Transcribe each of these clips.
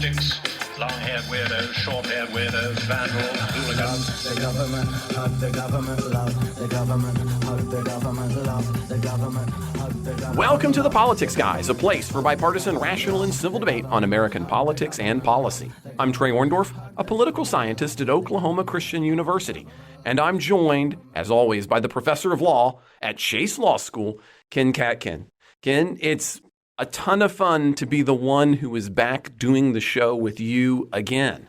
politics, long-haired weirdos, short-haired weirdos, vandals, hooligans. The government, hug the government, love the government, hug the government, love the government, hug the government. Welcome to The Politics Guys, a place for bipartisan, rational, and civil debate on American politics and policy. I'm Trey Orndorff, a political scientist at Oklahoma Christian University, and I'm joined, as always, by the professor of law at Chase Law School, Ken Katkin. Ken, it's a ton of fun to be the one who is back doing the show with you again.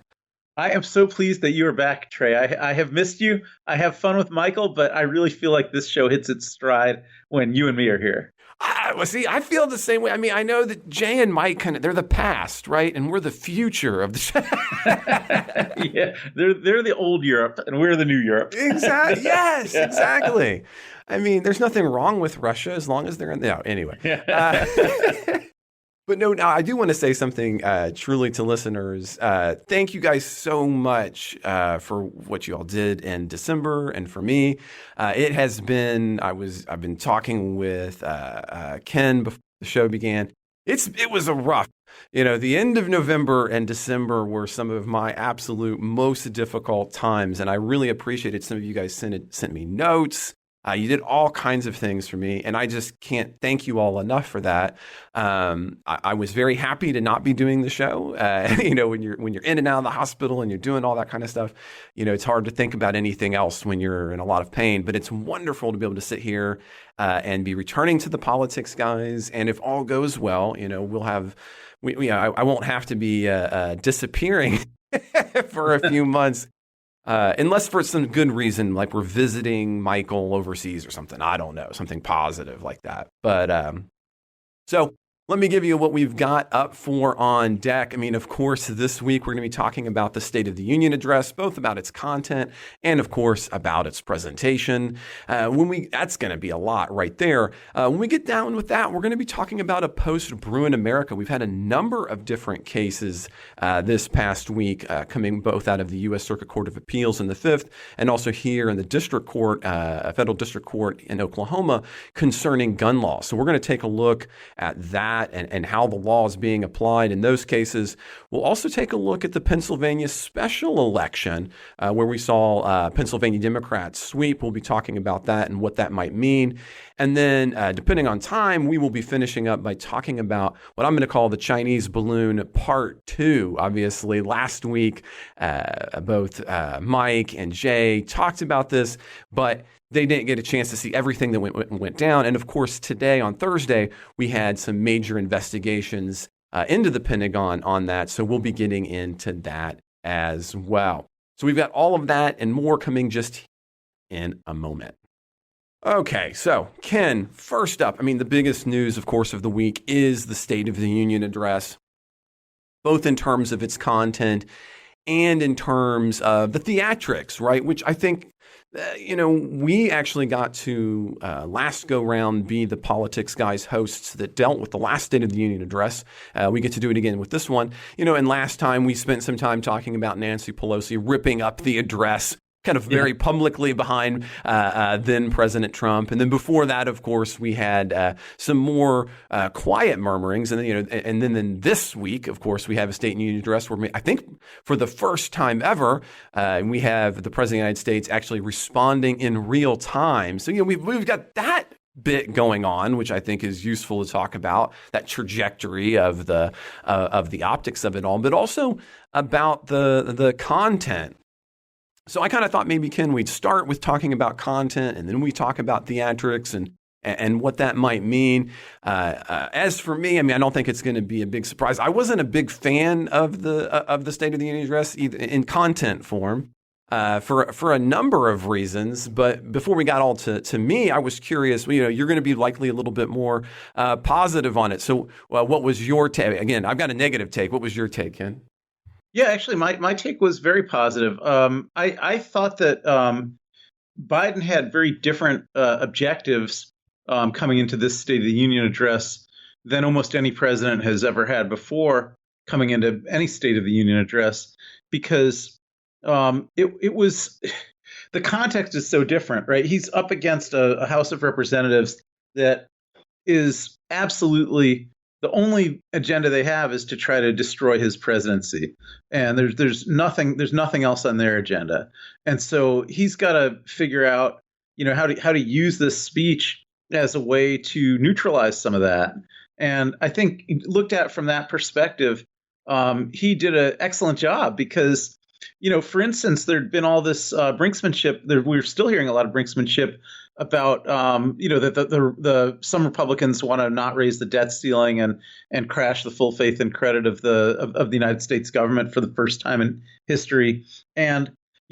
I am so pleased that you are back, Trey. I have missed you. I have fun with Michael, but I really feel like this show hits its stride when you and me are here. I feel the same way. I mean, I know that Jay and Mike they're the past, right? And we're the future of the show. Yeah, they're the old Europe, and we're the new Europe. Exactly. Yes, yeah. Exactly. I mean, there's nothing wrong with Russia as long as they're in there. No, anyway. But no, now I do want to say something truly to listeners. Thank you guys so much for what you all did in December, and for me, it has been. I've been talking with Ken before the show began. It was a rough. The end of November and December were some of my absolute most difficult times, and I really appreciated some of you guys sent me notes. You did all kinds of things for me, and I just can't thank you all enough for that. I was very happy to not be doing the show. When you're in and out of the hospital and you're doing all that kind of stuff, it's hard to think about anything else when you're in a lot of pain. But it's wonderful to be able to sit here and be returning to the Politics Guys. And if all goes well, we'll have. I won't have to be disappearing for a few months. Unless for some good reason, like we're visiting Michael overseas or something. I don't know, something positive like that. But so let me give you what we've got up for on deck. I mean, of course, this week we're going to be talking about the State of the Union address, both about its content and, of course, about its presentation. That's going to be a lot right there. When we get down with that, we're going to be talking about a post-Bruen America. We've had a number of different cases this past week coming both out of the U.S. Circuit Court of Appeals in the 5th and also here in the District Court, Federal District Court in Oklahoma concerning gun law. So we're going to take a look at that. And how the law is being applied in those cases. We'll also take a look at the Pennsylvania special election where we saw Pennsylvania Democrats sweep. We'll be talking about that and what that might mean. And then depending on time, we will be finishing up by talking about what I'm going to call the Chinese balloon part 2. Obviously, last week, both Mike and Jay talked about this, but they didn't get a chance to see everything that went down. And of course, today on Thursday, we had some major investigations into the Pentagon on that. So we'll be getting into that as well. So we've got all of that and more coming just in a moment. Okay, so Ken, first up, the biggest news, of course, of the week is the State of the Union address, both in terms of its content and in terms of the theatrics, right? Which I think we actually got to last go round be the Politics Guys hosts that dealt with the last State of the Union address. We get to do it again with this one. And last time we spent some time talking about Nancy Pelosi ripping up the address kind of very publicly behind then President Trump. And then before that, of course, we had some more quiet murmurings. And then, and then this week, of course, we have a State of the Union address where I think for the first time ever, we have the President of the United States actually responding in real time. So, we've got that bit going on, which I think is useful to talk about, that trajectory of the optics of it all, but also about the content. So I kind of thought maybe, Ken, we'd start with talking about content, and then we talk about theatrics and what that might mean. As for me, I don't think it's going to be a big surprise. I wasn't a big fan of the State of the Union address either in content form for a number of reasons. But before we got all to me, I was curious. You're going to be likely a little bit more positive on it. So what was your take? Again, I've got a negative take. What was your take, Ken? Yeah, actually, my take was very positive. I thought that Biden had very different objectives coming into this State of the Union address than almost any president has ever had before coming into any State of the Union address, because it was the context is so different, right? He's up against a House of Representatives that is absolutely the only agenda they have is to try to destroy his presidency, and there's nothing else on their agenda. And so he's got to figure out, how to use this speech as a way to neutralize some of that. And I think looked at from that perspective, he did an excellent job because, for instance, there'd been all this brinksmanship. We're still hearing a lot of brinksmanship about, that the some Republicans want to not raise the debt ceiling and crash the full faith and credit of the United States government for the first time in history. And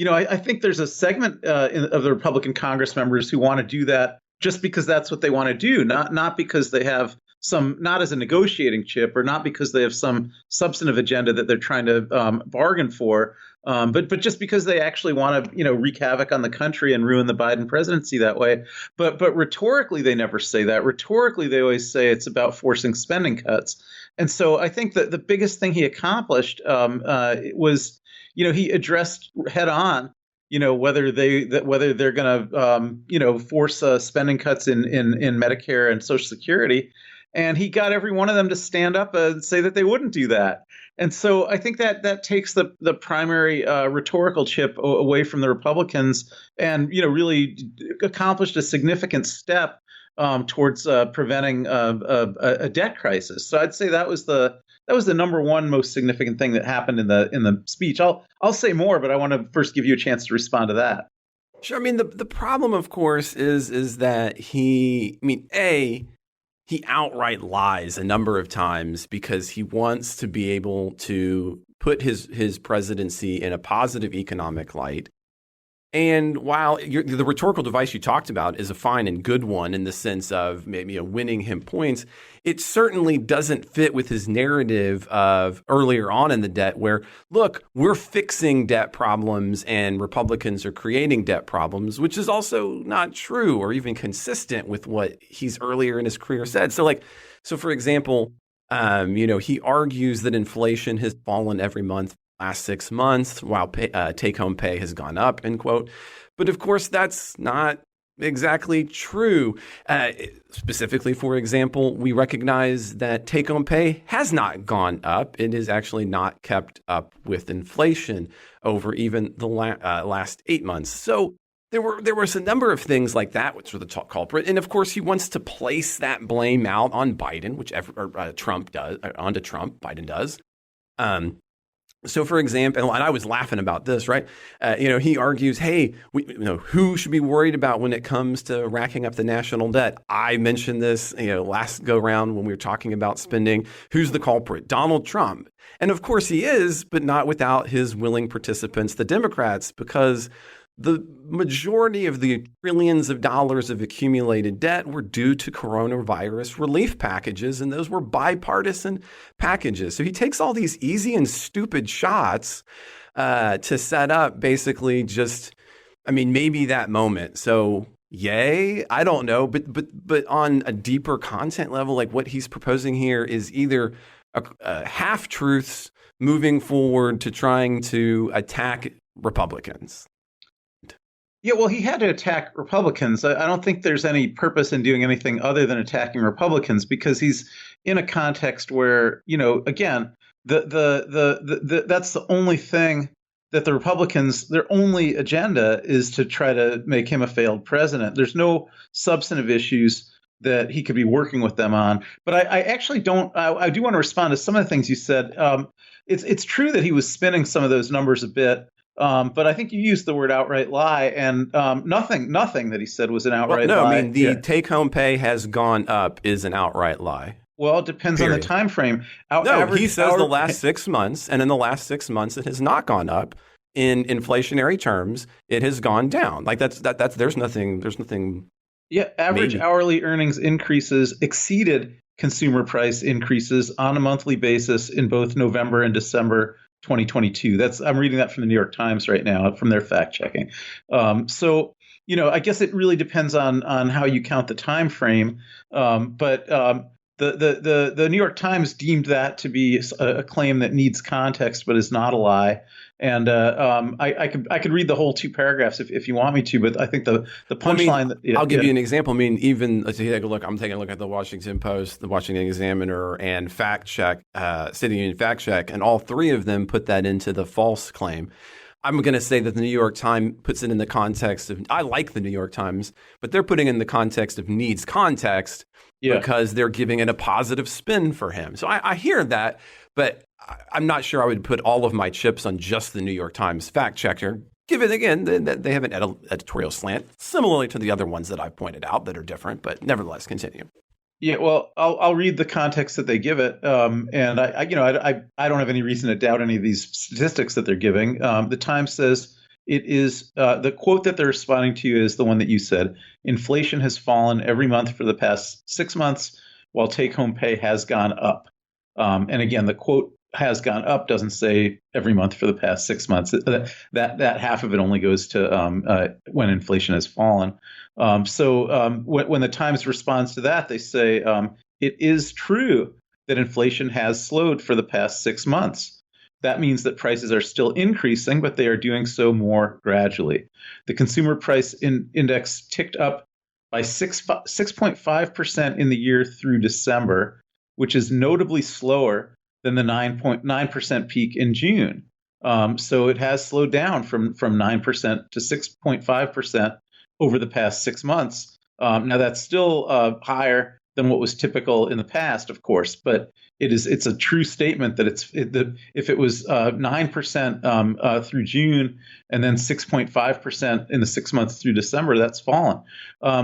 I think there's a segment of the Republican Congress members who want to do that just because that's what they want to do, not because they have not as a negotiating chip, or not because they have some substantive agenda that they're trying to bargain for, but just because they actually want to wreak havoc on the country and ruin the Biden presidency that way. But rhetorically, they never say that. Rhetorically, they always say it's about forcing spending cuts. And so I think that the biggest thing he accomplished was, he addressed head on, whether they're going to force spending cuts in Medicare and Social Security. And he got every one of them to stand up and say that they wouldn't do that. And so I think that takes the primary rhetorical chip away from the Republicans, and really accomplished a significant step towards preventing a debt crisis. So I'd say that was the number one most significant thing that happened in the speech. I'll say more, but I want to first give you a chance to respond to that. Sure. I mean, the problem, of course, is that he outright lies a number of times because he wants to be able to put his presidency in a positive economic light. And while the rhetorical device you talked about is a fine and good one in the sense of maybe winning him points, it certainly doesn't fit with his narrative of earlier on in the debt where, look, we're fixing debt problems and Republicans are creating debt problems, which is also not true or even consistent with what he's earlier in his career said. So for example, he argues that inflation has fallen every month last 6 months while take-home pay has gone up, end quote. But of course, that's not exactly true. Specifically, for example, we recognize that take-home pay has not gone up. It is actually not kept up with inflation over even the last 8 months. So there was a number of things like that, which were the top culprit. And of course, he wants to place that blame out on Biden, Trump does, onto Trump, Biden does. So, for example, and I was laughing about this, right? He argues, hey, who should be worried about when it comes to racking up the national debt? I mentioned this, last go round when we were talking about spending. Who's the culprit? Donald Trump. And of course he is, but not without his willing participants, the Democrats, because the majority of the trillions of dollars of accumulated debt were due to coronavirus relief packages, and those were bipartisan packages. So he takes all these easy and stupid shots to set up basically maybe that moment. So yay, I don't know, but on a deeper content level, like what he's proposing here is either half truths moving forward to trying to attack Republicans. Yeah, well, he had to attack Republicans. I don't think there's any purpose in doing anything other than attacking Republicans because he's in a context where, again, that's the only thing that the Republicans, their only agenda is to try to make him a failed president. There's no substantive issues that he could be working with them on. But I actually don't. I do want to respond to some of the things you said. It's true that he was spinning some of those numbers a bit. But I think you used the word outright lie, and nothing that he said was an outright lie. The take-home pay has gone up is an outright lie. Well, it depends on the time frame. He says the last 6 months, and in the last 6 months, it has not gone up. In inflationary terms, it has gone down. Like that's there's nothing. Yeah, average hourly earnings increases exceeded consumer price increases on a monthly basis in both November and December 2022. I'm reading that from the New York Times right now from their fact checking. So, I guess it really depends on how you count the time frame. But the New York Times deemed that to be a claim that needs context, but is not a lie. And I could read the whole 2 paragraphs if you want me to, but I think the punchline. I'll give you an example. I mean, even let's take a look. I'm taking a look at the Washington Post, the Washington Examiner, and Fact Check, City Union Fact Check, and all three of them put that into the false claim. I'm going to say that the New York Times puts it in the context of, I like the New York Times, but they're putting it in the context of needs context because they're giving it a positive spin for him. So I hear that, but I'm not sure I would put all of my chips on just the New York Times fact checker. Given, again, that they have an editorial slant, similarly to the other ones that I've pointed out that are different, but nevertheless, continue. Yeah, well, I'll read the context that they give it, and I don't have any reason to doubt any of these statistics that they're giving. The Times says it is the quote that they're responding to is the one that you said. Inflation has fallen every month for the past 6 months, while take-home pay has gone up. And again, the quote has gone up doesn't say every month for the past 6 months. That half of it only goes to when inflation has fallen. So when the Times responds to that, they say it is true that inflation has slowed for the past 6 months. That means that prices are still increasing, but they are doing so more gradually. The consumer price index ticked up by 6.5% in the year through December, which is notably slower than the 9.9% peak in June. So it has slowed down from 9% to 6.5% over the past 6 months. Now that's still higher than what was typical in the past, of course, but it's a true statement that if it was 9% through June and then 6.5% in the 6 months through December, that's fallen.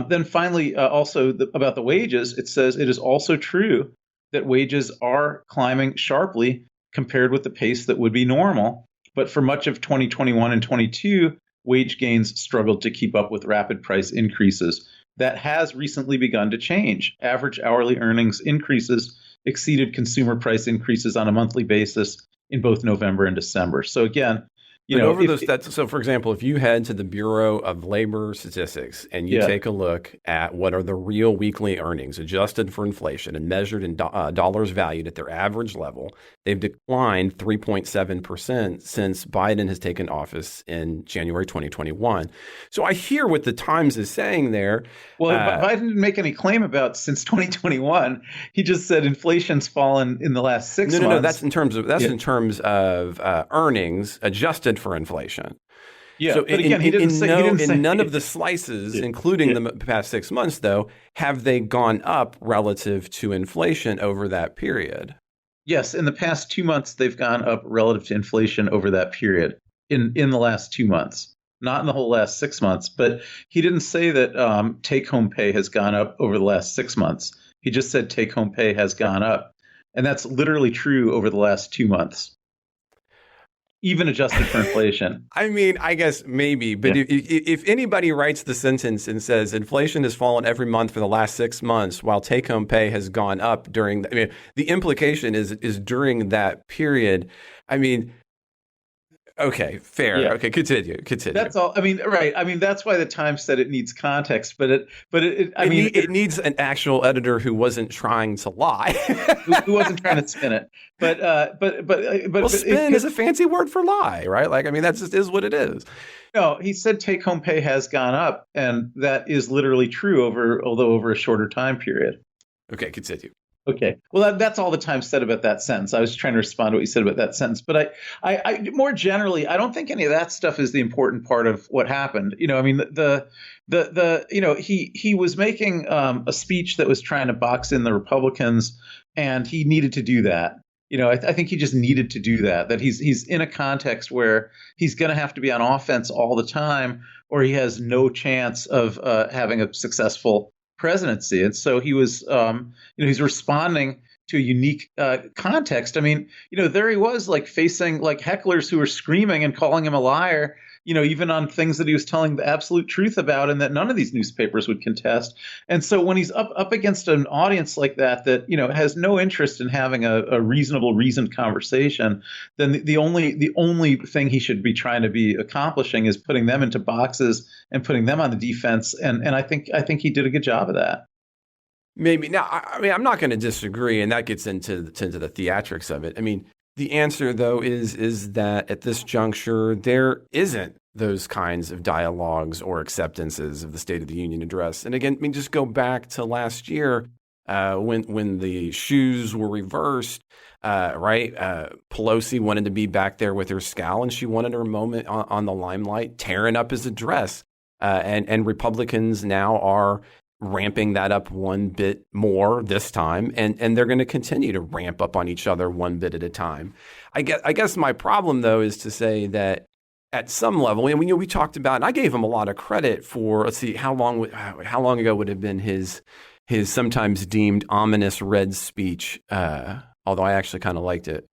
Then finally, also about the wages, it says it is also true that wages are climbing sharply compared with the pace that would be normal. But for much of 2021 and 22, wage gains struggled to keep up with rapid price increases. That has recently begun to change. Average hourly earnings increases exceeded consumer price increases on a monthly basis in both November and December. So again, so for example, if you head to the Bureau of Labor Statistics and you take a look at what are the real weekly earnings adjusted for inflation and measured in dollars valued at their average level, they've declined 3.7% since Biden has taken office in January 2021. So I hear what the Times is saying there. Well, Biden didn't make any claim about since 2021. He just said inflation's fallen in the last 6 months. No, that's in terms of earnings adjusted for inflation. Yeah, so but again, he didn't say none of the slices, including the past 6 months, though, have they gone up relative to inflation over that period? Yes, in the past 2 months, they've gone up relative to inflation over that period in the last 2 months, not in the whole last 6 months. But he didn't say that take-home pay has gone up over the last 6 months. He just said take-home pay has gone up. And that's literally true over the last 2 months, even adjusted for inflation. I mean, I guess maybe, but if anybody writes the sentence and says inflation has fallen every month for the last 6 months while take-home pay has gone up during, the implication is during that period. I mean, okay, fair. Yeah. Okay, continue. That's all. I mean, right. I mean, that's why the Times said it needs context, but it needs an actual editor who wasn't trying to lie, who wasn't trying to spin it. But spin is a fancy word for lie, right? Like, I mean, that just is what it is. No, he said take-home pay has gone up, and that is literally true although over a shorter time period. Okay, continue. Okay. Well, that's all the Times said about that sentence. I was trying to respond to what you said about that sentence. But I more generally, I don't think any of that stuff is the important part of what happened. I mean, he was making a speech that was trying to box in the Republicans, and he needed to do that. I think he just needed to do that. That he's in a context where he's going to have to be on offense all the time, or he has no chance of having a successful presidency. And so he was, he's responding to a unique context. I mean, there he was, like, facing like hecklers who were screaming and calling him a liar, even on things that he was telling the absolute truth about and that none of these newspapers would contest. And so when he's up against an audience like that has no interest in having a reasonable, reasoned conversation, then the only thing he should be trying to be accomplishing is putting them into boxes and putting them on the defense. And I think he did a good job of that. Maybe now. I mean, I'm not going to disagree, and that gets into the theatrics of it. I mean, the answer though is that at this juncture there isn't those kinds of dialogues or acceptances of the State of the Union address. And again, I mean, just go back to last year when the shoes were reversed. Right? Pelosi wanted to be back there with her scowl, and she wanted her moment on the limelight, tearing up his address. And Republicans now are ramping that up one bit more this time, and they're going to continue to ramp up on each other one bit at a time. I guess my problem though is to say that at some level, and we talked about, and I gave him a lot of credit for. Let's see, how long ago would have been his sometimes deemed ominous red speech? Although I actually kind of liked it.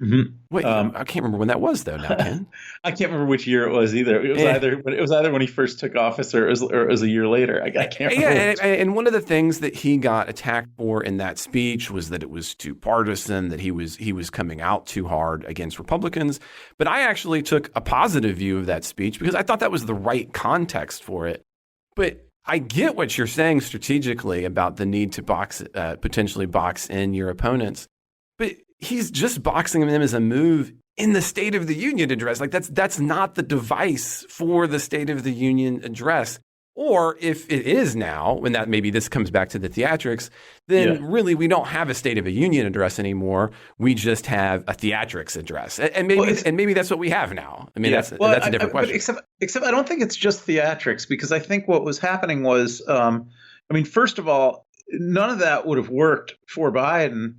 Mm-hmm. Wait, I can't remember when that was though. Now, Ken. I can't remember which year it was either. It was either when he first took office or it was a year later. I can't remember. And one of the things that he got attacked for in that speech was that it was too partisan, that he was coming out too hard against Republicans. But I actually took a positive view of that speech because I thought that was the right context for it. But I get what you're saying strategically about the need to potentially box in your opponents, but he's just boxing them as a move in the State of the Union address. Like that's not the device for the State of the Union address. Or if it is now, and that maybe this comes back to the theatrics, then really we don't have a State of the Union address anymore. We just have a theatrics address, and maybe that's what we have now. I mean, that's a different question. Except I don't think it's just theatrics, because I think what was happening was, I mean, first of all, none of that would have worked for Biden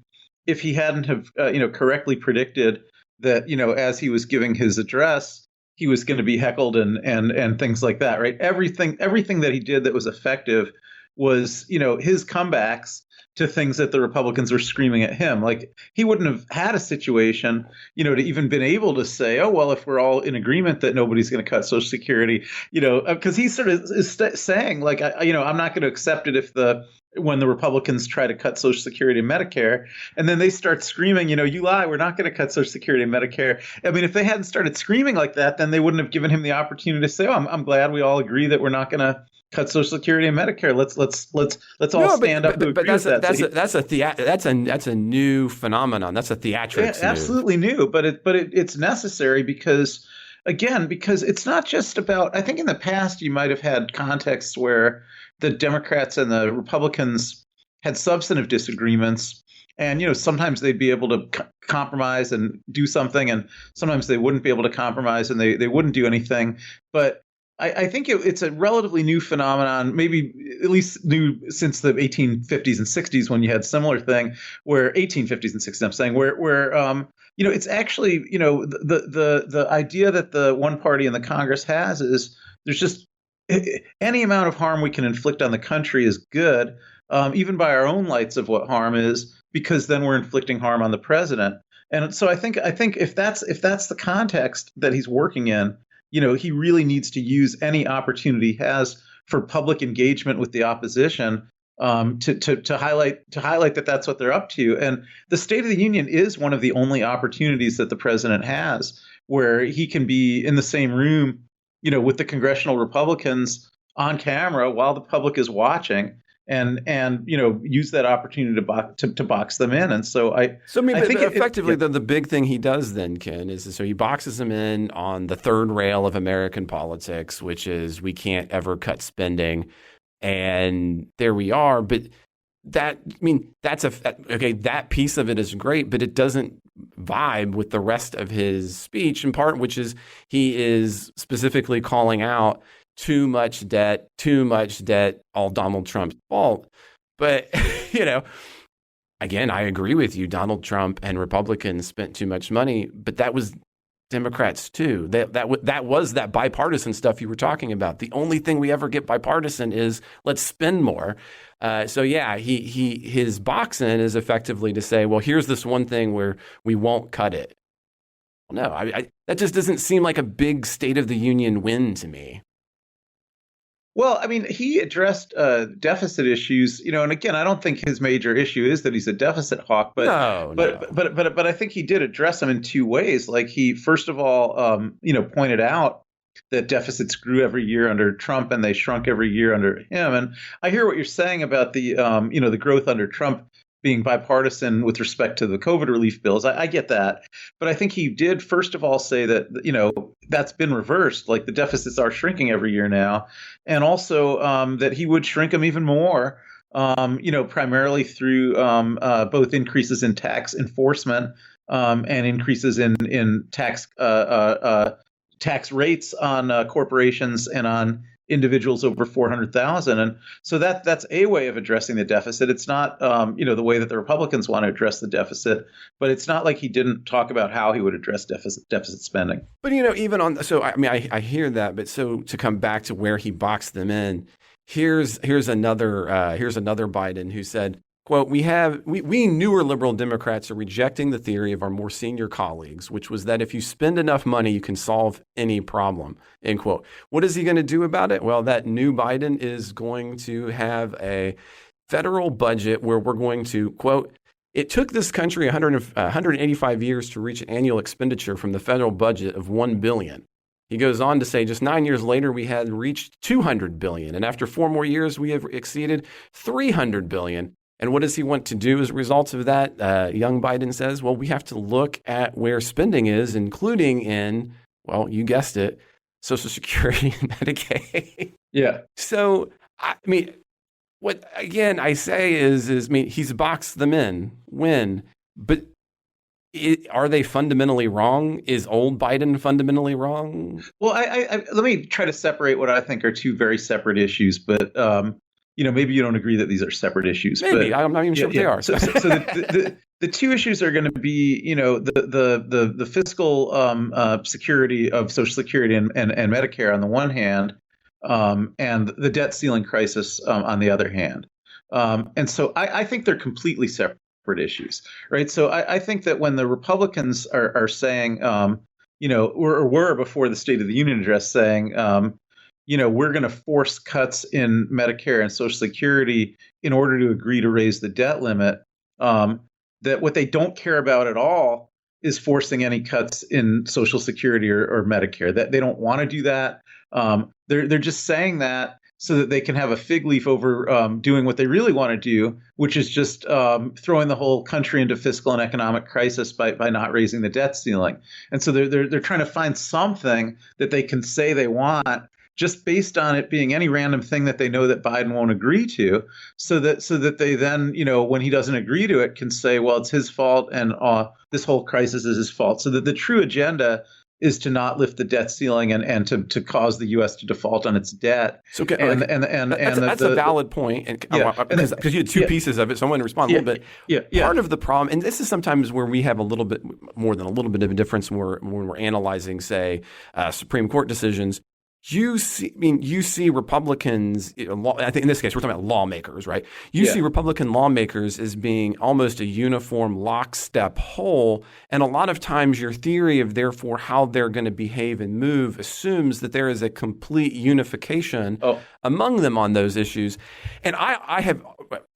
if he hadn't have correctly predicted that, as he was giving his address, he was going to be heckled and things like that, right? Everything that he did that was effective was, his comebacks to things that the Republicans were screaming at him. Like, he wouldn't have had a situation, to even been able to say, oh, well, if we're all in agreement that nobody's going to cut Social Security, because he sort of is saying, like, I'm not going to accept it when the Republicans try to cut Social Security and Medicare, and then they start screaming, you lie, we're not going to cut Social Security and Medicare. I mean, if they hadn't started screaming like that, then they wouldn't have given him the opportunity to say, oh, I'm glad we all agree that we're not going to cut Social Security and Medicare. Let's all stand up. But that's a new phenomenon. That's a theatrics. Yeah, absolutely new, but it's necessary because it's not just about. I think in the past you might have had contexts where the Democrats and the Republicans had substantive disagreements, and sometimes they'd be able to compromise and do something, and sometimes they wouldn't be able to compromise and they wouldn't do anything. But I think it's a relatively new phenomenon, maybe at least new since the 1850s and 60s, when you had similar thing where 1850s and 60s, I'm saying, where it's actually, the idea that the one party in the Congress has is there's just any amount of harm we can inflict on the country is good, even by our own lights of what harm is, because then we're inflicting harm on the president. And so I think if that's the context that he's working in, he really needs to use any opportunity he has for public engagement with the opposition to highlight that that's what they're up to. And the State of the Union is one of the only opportunities that the president has where he can be in the same room, with the congressional Republicans on camera while the public is watching, and use that opportunity to box them in. And so I think effectively the big thing he does then, Ken, is so he boxes them in on the third rail of American politics, which is we can't ever cut spending, and there we are. But that piece of it is great, but it doesn't vibe with the rest of his speech, in part, which is he is specifically calling out too much debt, all Donald Trump's fault. But, again, I agree with you. Donald Trump and Republicans spent too much money, but that was Democrats too. That was that bipartisan stuff you were talking about. The only thing we ever get bipartisan is let's spend more. His box in is effectively to say, well, here's this one thing where we won't cut it. No, that just doesn't seem like a big State of the Union win to me. Well, I mean, he addressed deficit issues, and again, I don't think his major issue is that he's a deficit hawk, but I think he did address them in two ways. Like, he first of all, pointed out that deficits grew every year under Trump and they shrunk every year under him. And I hear what you're saying about the growth under Trump being bipartisan with respect to the COVID relief bills. I get that. But I think he did, first of all, say that, that's been reversed. Like the deficits are shrinking every year now. And also that he would shrink them even more, primarily through both increases in tax enforcement and increases in tax rates on corporations and on individuals over 400,000. And so that's a way of addressing the deficit. It's not, the way that the Republicans want to address the deficit, but it's not like he didn't talk about how he would address deficit spending. But, even I hear that. But so to come back to where he boxed them in, here's another Biden who said, quote, we newer liberal Democrats are rejecting the theory of our more senior colleagues, which was that if you spend enough money, you can solve any problem, end quote. What is he going to do about it? Well, that new Biden is going to have a federal budget where we're going to, quote, it took this country 185 years to reach an annual expenditure from the federal budget of $1 billion. He goes on to say just 9 years later, we had reached $200 billion. And after 4 more years, we have exceeded $300 billion. And what does he want to do as a result of that? Young Biden says, well, we have to look at where spending is, including in, well, you guessed it, Social Security and Medicaid. Yeah. So, what, again, I say is he's boxed them in. When? But are they fundamentally wrong? Is old Biden fundamentally wrong? Well, I let me try to separate what I think are two very separate issues, but maybe you don't agree that these are separate issues. Maybe. But, I'm not even sure what they are. So the two issues are going to be, the fiscal security of Social Security and Medicare on the one hand, and the debt ceiling crisis on the other hand. And so I think they're completely separate issues, right? So I think that when the Republicans are saying, were before the State of the Union address saying, we're going to force cuts in Medicare and Social Security in order to agree to raise the debt limit, that what they don't care about at all is forcing any cuts in Social Security or Medicare. That they don't want to do that. They're just saying that so that they can have a fig leaf over doing what they really want to do, which is just throwing the whole country into fiscal and economic crisis by not raising the debt ceiling. And so they're trying to find something that they can say they want, just based on it being any random thing that they know that Biden won't agree to, so that they then, when he doesn't agree to it, can say, well, it's his fault and this whole crisis is his fault. So that the true agenda is to not lift the debt ceiling and to cause the U.S. to default on its debt. So that's a valid point, and because you had two pieces of it, so I want to respond a little bit. Part of the problem, and this is sometimes where we have a little bit more than a little bit of a difference when we're analyzing, say, Supreme Court decisions. You see Republicans, I think in this case, we're talking about lawmakers, right? You see Republican lawmakers as being almost a uniform lockstep whole. And a lot of times your theory of therefore how they're going to behave and move assumes that there is a complete unification among them on those issues. And I have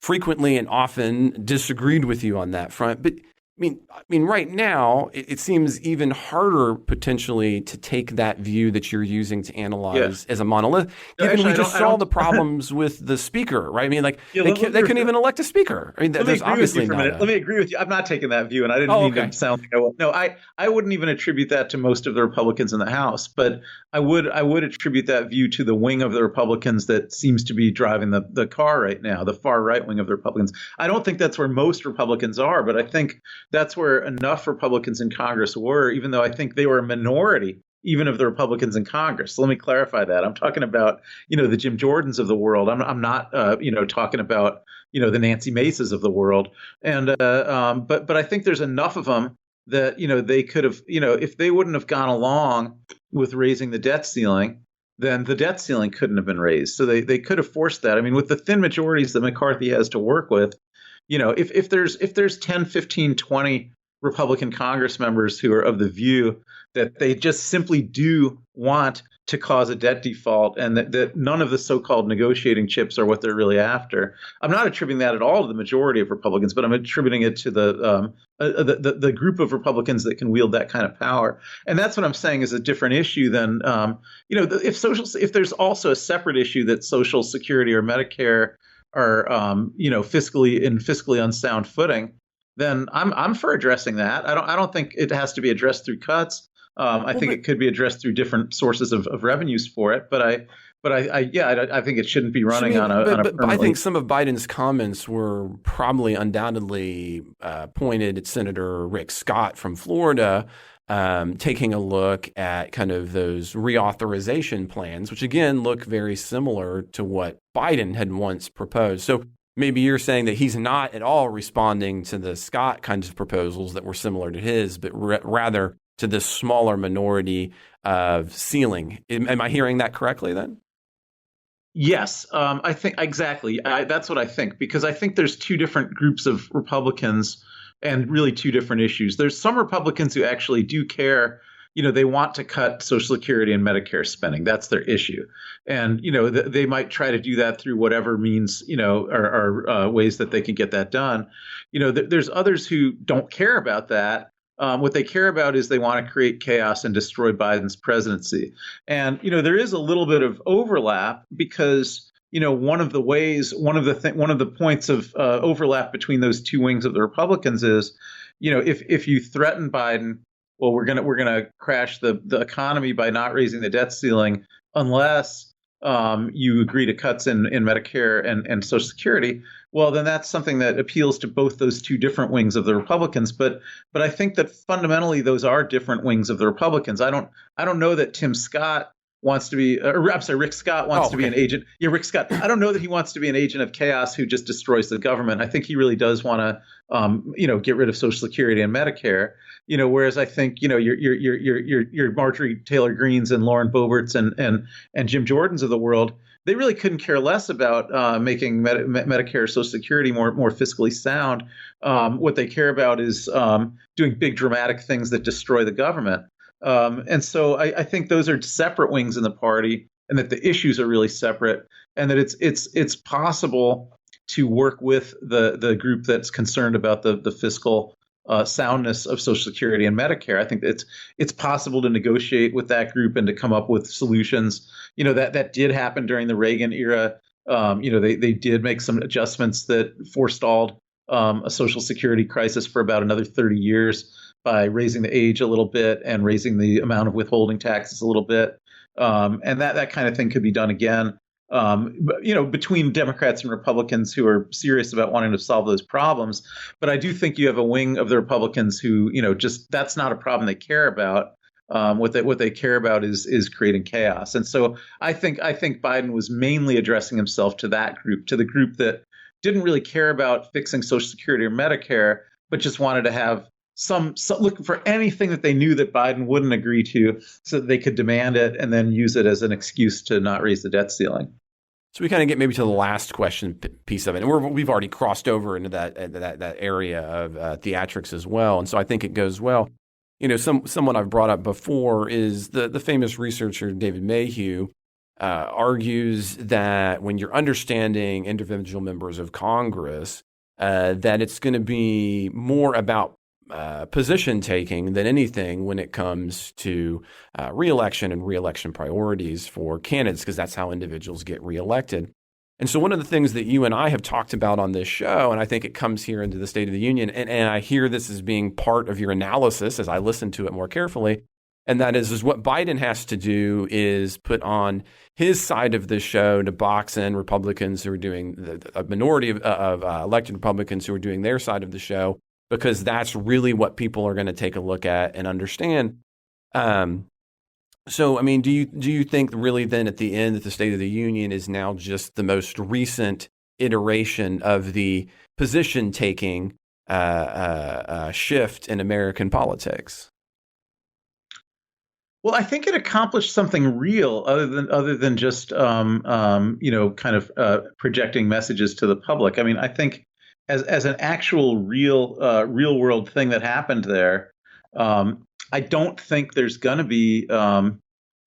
frequently and often disagreed with you on that front. But I mean, right now, it seems even harder potentially to take that view that you're using to analyze as a monolith, given we just saw the problems with the speaker, right? I mean, they couldn't even elect a speaker. I mean, there's obviously not. Let me agree with you. I'm not taking that view, and I didn't mean to sound like I will. No, I wouldn't even attribute that to most of the Republicans in the House, but I would attribute that view to the wing of the Republicans that seems to be driving the car right now, the far right wing of the Republicans. I don't think that's where most Republicans are, but I think that's where enough Republicans in Congress were, even though I think they were a minority, even of the Republicans in Congress. So let me clarify that. I'm talking about, the Jim Jordans of the world. I'm not, talking about, the Nancy Maces of the world. And but I think there's enough of them that, they could have, if they wouldn't have gone along with raising the debt ceiling, then the debt ceiling couldn't have been raised. So they could have forced that. I mean, with the thin majorities that McCarthy has to work with, if there's 10, 15, 20 Republican Congress members who are of the view that they just simply do want to cause a debt default, and that none of the so-called negotiating chips are what they're really after. I'm not attributing that at all to the majority of Republicans, but I'm attributing it to the group of Republicans that can wield that kind of power. And that's what I'm saying is a different issue than if there's also a separate issue that Social Security or Medicare are fiscally unsound footing, then I'm for addressing that. I don't think it has to be addressed through cuts. I think it could be addressed through different sources of revenues for it. But I think it shouldn't be running on a but I think some of Biden's comments were probably undoubtedly pointed at Senator Rick Scott from Florida, taking a look at kind of those reauthorization plans, which again look very similar to what Biden had once proposed. So maybe you're saying that he's not at all responding to the Scott kinds of proposals that were similar to his, but rather to this smaller minority of ceiling. Am I hearing that correctly then? Yes, I think exactly. That's what I think, because I think there's two different groups of Republicans and really two different issues. There's some Republicans who actually do care. They want to cut Social Security and Medicare spending. That's their issue. And, they might try to do that through whatever means, or ways that they can get that done. There's others who don't care about that. What they care about is they want to create chaos and destroy Biden's presidency. And, there is a little bit of overlap because, one of the points of overlap between those two wings of the Republicans is, if you threaten Biden, well, we're gonna crash the economy by not raising the debt ceiling unless you agree to cuts in Medicare and Social Security. Well, then that's something that appeals to both those two different wings of the Republicans. But I think that fundamentally those are different wings of the Republicans. I don't know that Tim Scott wants to be, Rick Scott wants to be an agent. Yeah, Rick Scott. I don't know that he wants to be an agent of chaos who just destroys the government. I think he really does want to, get rid of Social Security and Medicare. Whereas I think, your Marjorie Taylor Greenes and Lauren Boeberts and Jim Jordans of the world, they really couldn't care less about making Medicare, Social Security more fiscally sound. What they care about is doing big dramatic things that destroy the government. And so I think those are separate wings in the party, and that the issues are really separate, and that it's possible to work with the group that's concerned about the fiscal soundness of Social Security and Medicare. I think it's possible to negotiate with that group and to come up with solutions. That did happen during the Reagan era. They did make some adjustments that forestalled a Social Security crisis for about another 30 years by raising the age a little bit and raising the amount of withholding taxes a little bit. And that kind of thing could be done again. Between Democrats and Republicans who are serious about wanting to solve those problems. But I do think you have a wing of the Republicans who, just that's not a problem they care about. What they care about is creating chaos. And so I think Biden was mainly addressing himself to that group, to the group that didn't really care about fixing Social Security or Medicare, but just wanted to have some looking for anything that they knew that Biden wouldn't agree to so that they could demand it and then use it as an excuse to not raise the debt ceiling. So we kind of get maybe to the last question piece of it. And we've already crossed over into that area of theatrics as well. And so I think it goes well. Someone I've brought up before is the famous researcher David Mayhew argues that when you're understanding individual members of Congress, that it's going to be more about position taking than anything when it comes to reelection and reelection priorities for candidates, because that's how individuals get reelected. And so one of the things that you and I have talked about on this show, and I think it comes here into the State of the Union, and I hear this as being part of your analysis as I listen to it more carefully, and that is what Biden has to do is put on his side of the show to box in Republicans who are doing a minority of elected Republicans who are doing their side of the show, because that's really what people are going to take a look at and understand. So, I mean, do you think really then at the end that the State of the Union is now just the most recent iteration of the position-taking shift in American politics? Well, I think it accomplished something real other than just kind of projecting messages to the public. I mean, I think as an actual real world thing that happened there, I don't think there's going to be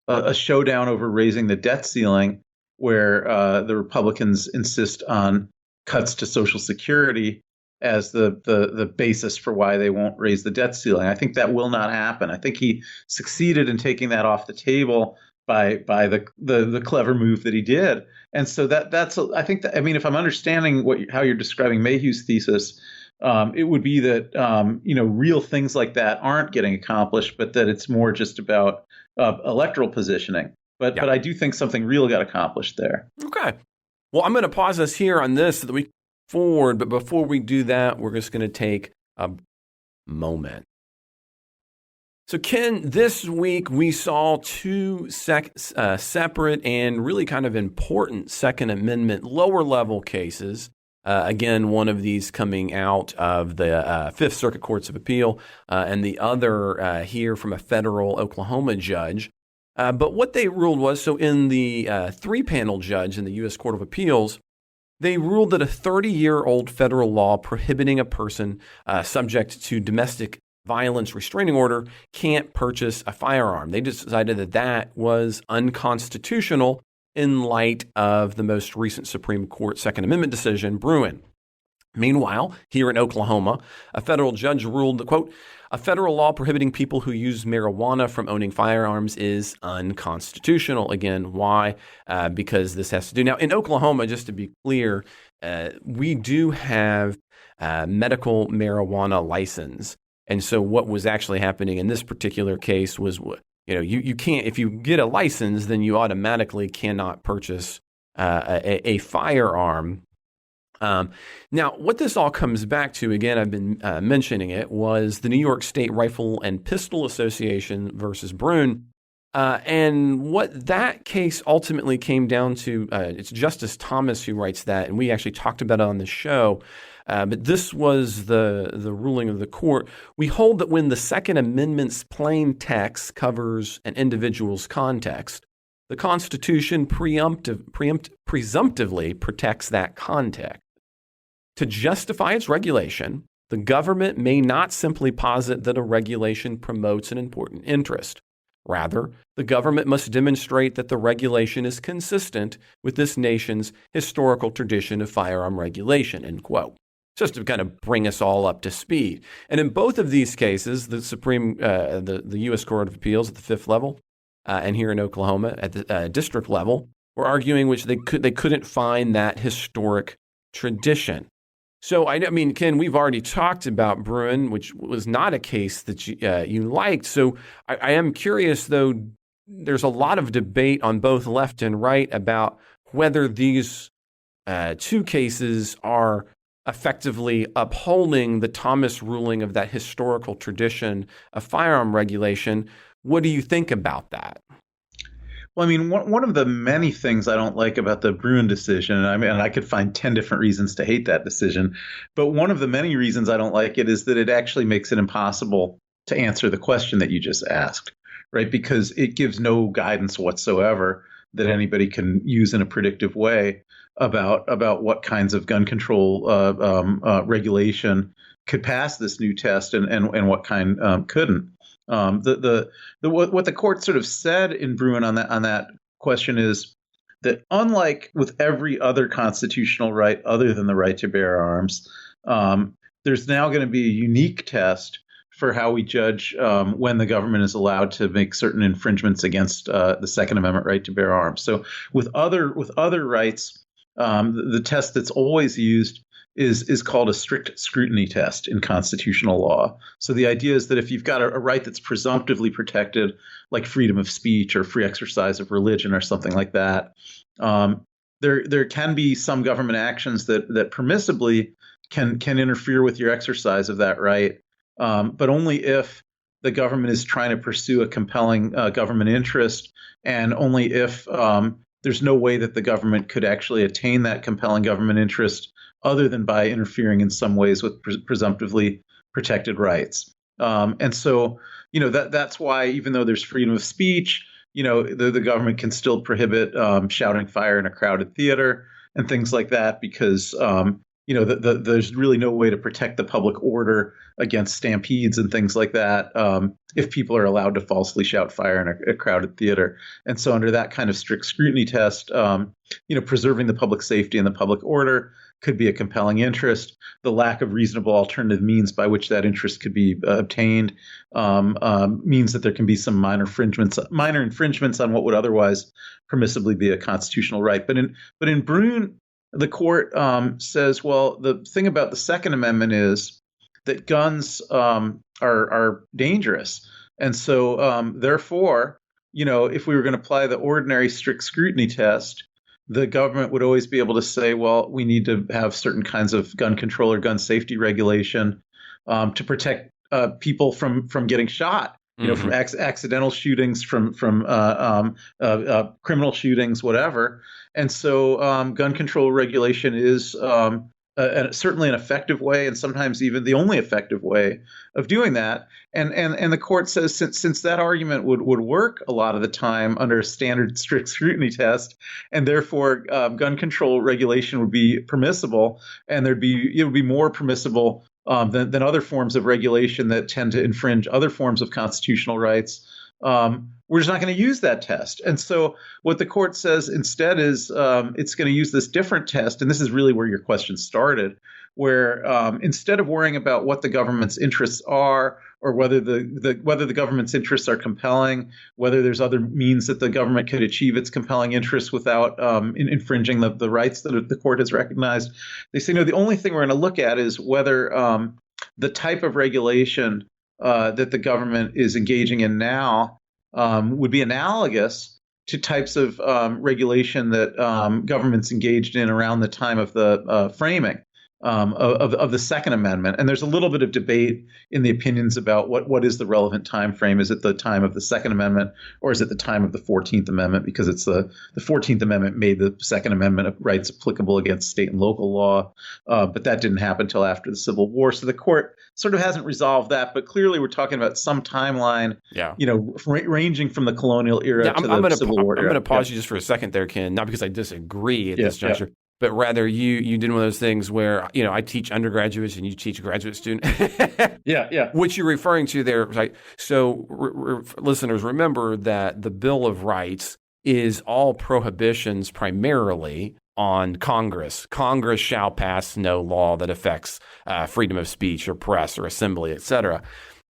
a showdown over raising the debt ceiling, where the Republicans insist on cuts to Social Security as the basis for why they won't raise the debt ceiling. I think that will not happen. I think he succeeded in taking that off the table by the clever move that he did. And so I think that, I mean, if I'm understanding how you're describing Mayhew's thesis, it would be that real things like that aren't getting accomplished, but that it's more just about electoral positioning. But I do think something real got accomplished there. Okay. Well, I'm going to pause us here on this so that we can forward. But before we do that, we're just going to take a moment. So, Ken, this week we saw two separate and really kind of important Second Amendment lower level cases. Again, one of these coming out of the Fifth Circuit Courts of Appeal and the other here from a federal Oklahoma judge. But what they ruled was, so in the three-panel judge in the U.S. Court of Appeals, they ruled that a 30-year-old federal law prohibiting a person subject to domestic violence restraining order can't purchase a firearm. They decided that that was unconstitutional in light of the most recent Supreme Court Second Amendment decision, Bruen. Meanwhile, here in Oklahoma, a federal judge ruled that, quote, a federal law prohibiting people who use marijuana from owning firearms is unconstitutional. Again, why? Because this has to do. Now, in Oklahoma, just to be clear, we do have medical marijuana license. And so what was actually happening in this particular case was, you can't, if you get a license, then you automatically cannot purchase a firearm. Now, what this all comes back to, again, I've been mentioning it, was the New York State Rifle and Pistol Association versus Bruen. And what that case ultimately came down to, it's Justice Thomas who writes that, and we actually talked about it on the show. But this was the ruling of the court. We hold that when the Second Amendment's plain text covers an individual's context, the Constitution presumptively protects that context. To justify its regulation, the government may not simply posit that a regulation promotes an important interest. Rather, the government must demonstrate that the regulation is consistent with this nation's historical tradition of firearm regulation, end quote. Just to kind of bring us all up to speed. And in both of these cases, the the U.S. Court of Appeals at the fifth level and here in Oklahoma at the district level were arguing which they couldn't find that historic tradition. So, I mean, Ken, we've already talked about Bruen, which was not a case that you liked. So I am curious, though, there's a lot of debate on both left and right about whether these two cases are effectively upholding the Thomas ruling of that historical tradition of firearm regulation. What do you think about that? Well, I mean, one of the many things I don't like about the Bruen decision, and I could find 10 different reasons to hate that decision, but one of the many reasons I don't like it is that it actually makes it impossible to answer the question that you just asked, right? Because it gives no guidance whatsoever that anybody can use in a predictive way about what kinds of gun control regulation could pass this new test and what kind couldn't. What the court sort of said in Bruen on that question is that unlike with every other constitutional right other than the right to bear arms, there's now going to be a unique test for how we judge when the government is allowed to make certain infringements against the Second Amendment right to bear arms. So with other rights, the test that's always used is called a strict scrutiny test in constitutional law. So the idea is that if you've got a right that's presumptively protected, like freedom of speech or free exercise of religion or something like that, there can be some government actions that permissibly can interfere with your exercise of that right, but only if the government is trying to pursue a compelling government interest, and only if there's no way that the government could actually attain that compelling government interest other than by interfering in some ways with presumptively protected rights. And so, that's why even though there's freedom of speech, the government can still prohibit shouting fire in a crowded theater and things like that, because, there's really no way to protect the public order against stampedes and things like that if people are allowed to falsely shout fire in a crowded theater. And so under that kind of strict scrutiny test, preserving the public safety and the public order could be a compelling interest. The lack of reasonable alternative means by which that interest could be obtained means that there can be some minor infringements on what would otherwise permissibly be a constitutional right. But in Bruen, the court says, well, the thing about the Second Amendment is that guns are dangerous, and so therefore, if we were going to apply the ordinary strict scrutiny test, the government would always be able to say, well, we need to have certain kinds of gun control or gun safety regulation to protect people from getting shot, from accidental shootings, from criminal shootings, whatever. And so gun control regulation is certainly an effective way, and sometimes even the only effective way of doing that. And the court says since that argument would work a lot of the time under a standard strict scrutiny test, and therefore gun control regulation would be permissible, and it would be more permissible than other forms of regulation that tend to infringe other forms of constitutional rights. We're just not going to use that test. And so what the court says instead is it's going to use this different test. And this is really where your question started, where instead of worrying about what the government's interests are, or whether the government's interests are compelling, whether there's other means that the government could achieve its compelling interests without infringing the rights that the court has recognized, they say, no, the only thing we're going to look at is whether the type of regulation that the government is engaging in now would be analogous to types of regulation that governments engaged in around the time of the framing of the Second Amendment. And there's a little bit of debate in the opinions about what is the relevant time frame. Is it the time of the Second Amendment, or is it the time of the 14th Amendment? Because it's the 14th Amendment made the Second Amendment rights applicable against state and local law. But that didn't happen until after the Civil War. So the court sort of hasn't resolved that. But clearly we're talking about some timeline, ranging from the colonial era to the Civil War era. I'm going to pause you just for a second there, Ken, not because I disagree at this juncture. But rather, you did one of those things where, I teach undergraduates and you teach graduate students. Yeah. What you're referring to there, right? So, listeners, remember that the Bill of Rights is all prohibitions primarily on Congress. Congress shall pass no law that affects freedom of speech or press or assembly, et cetera.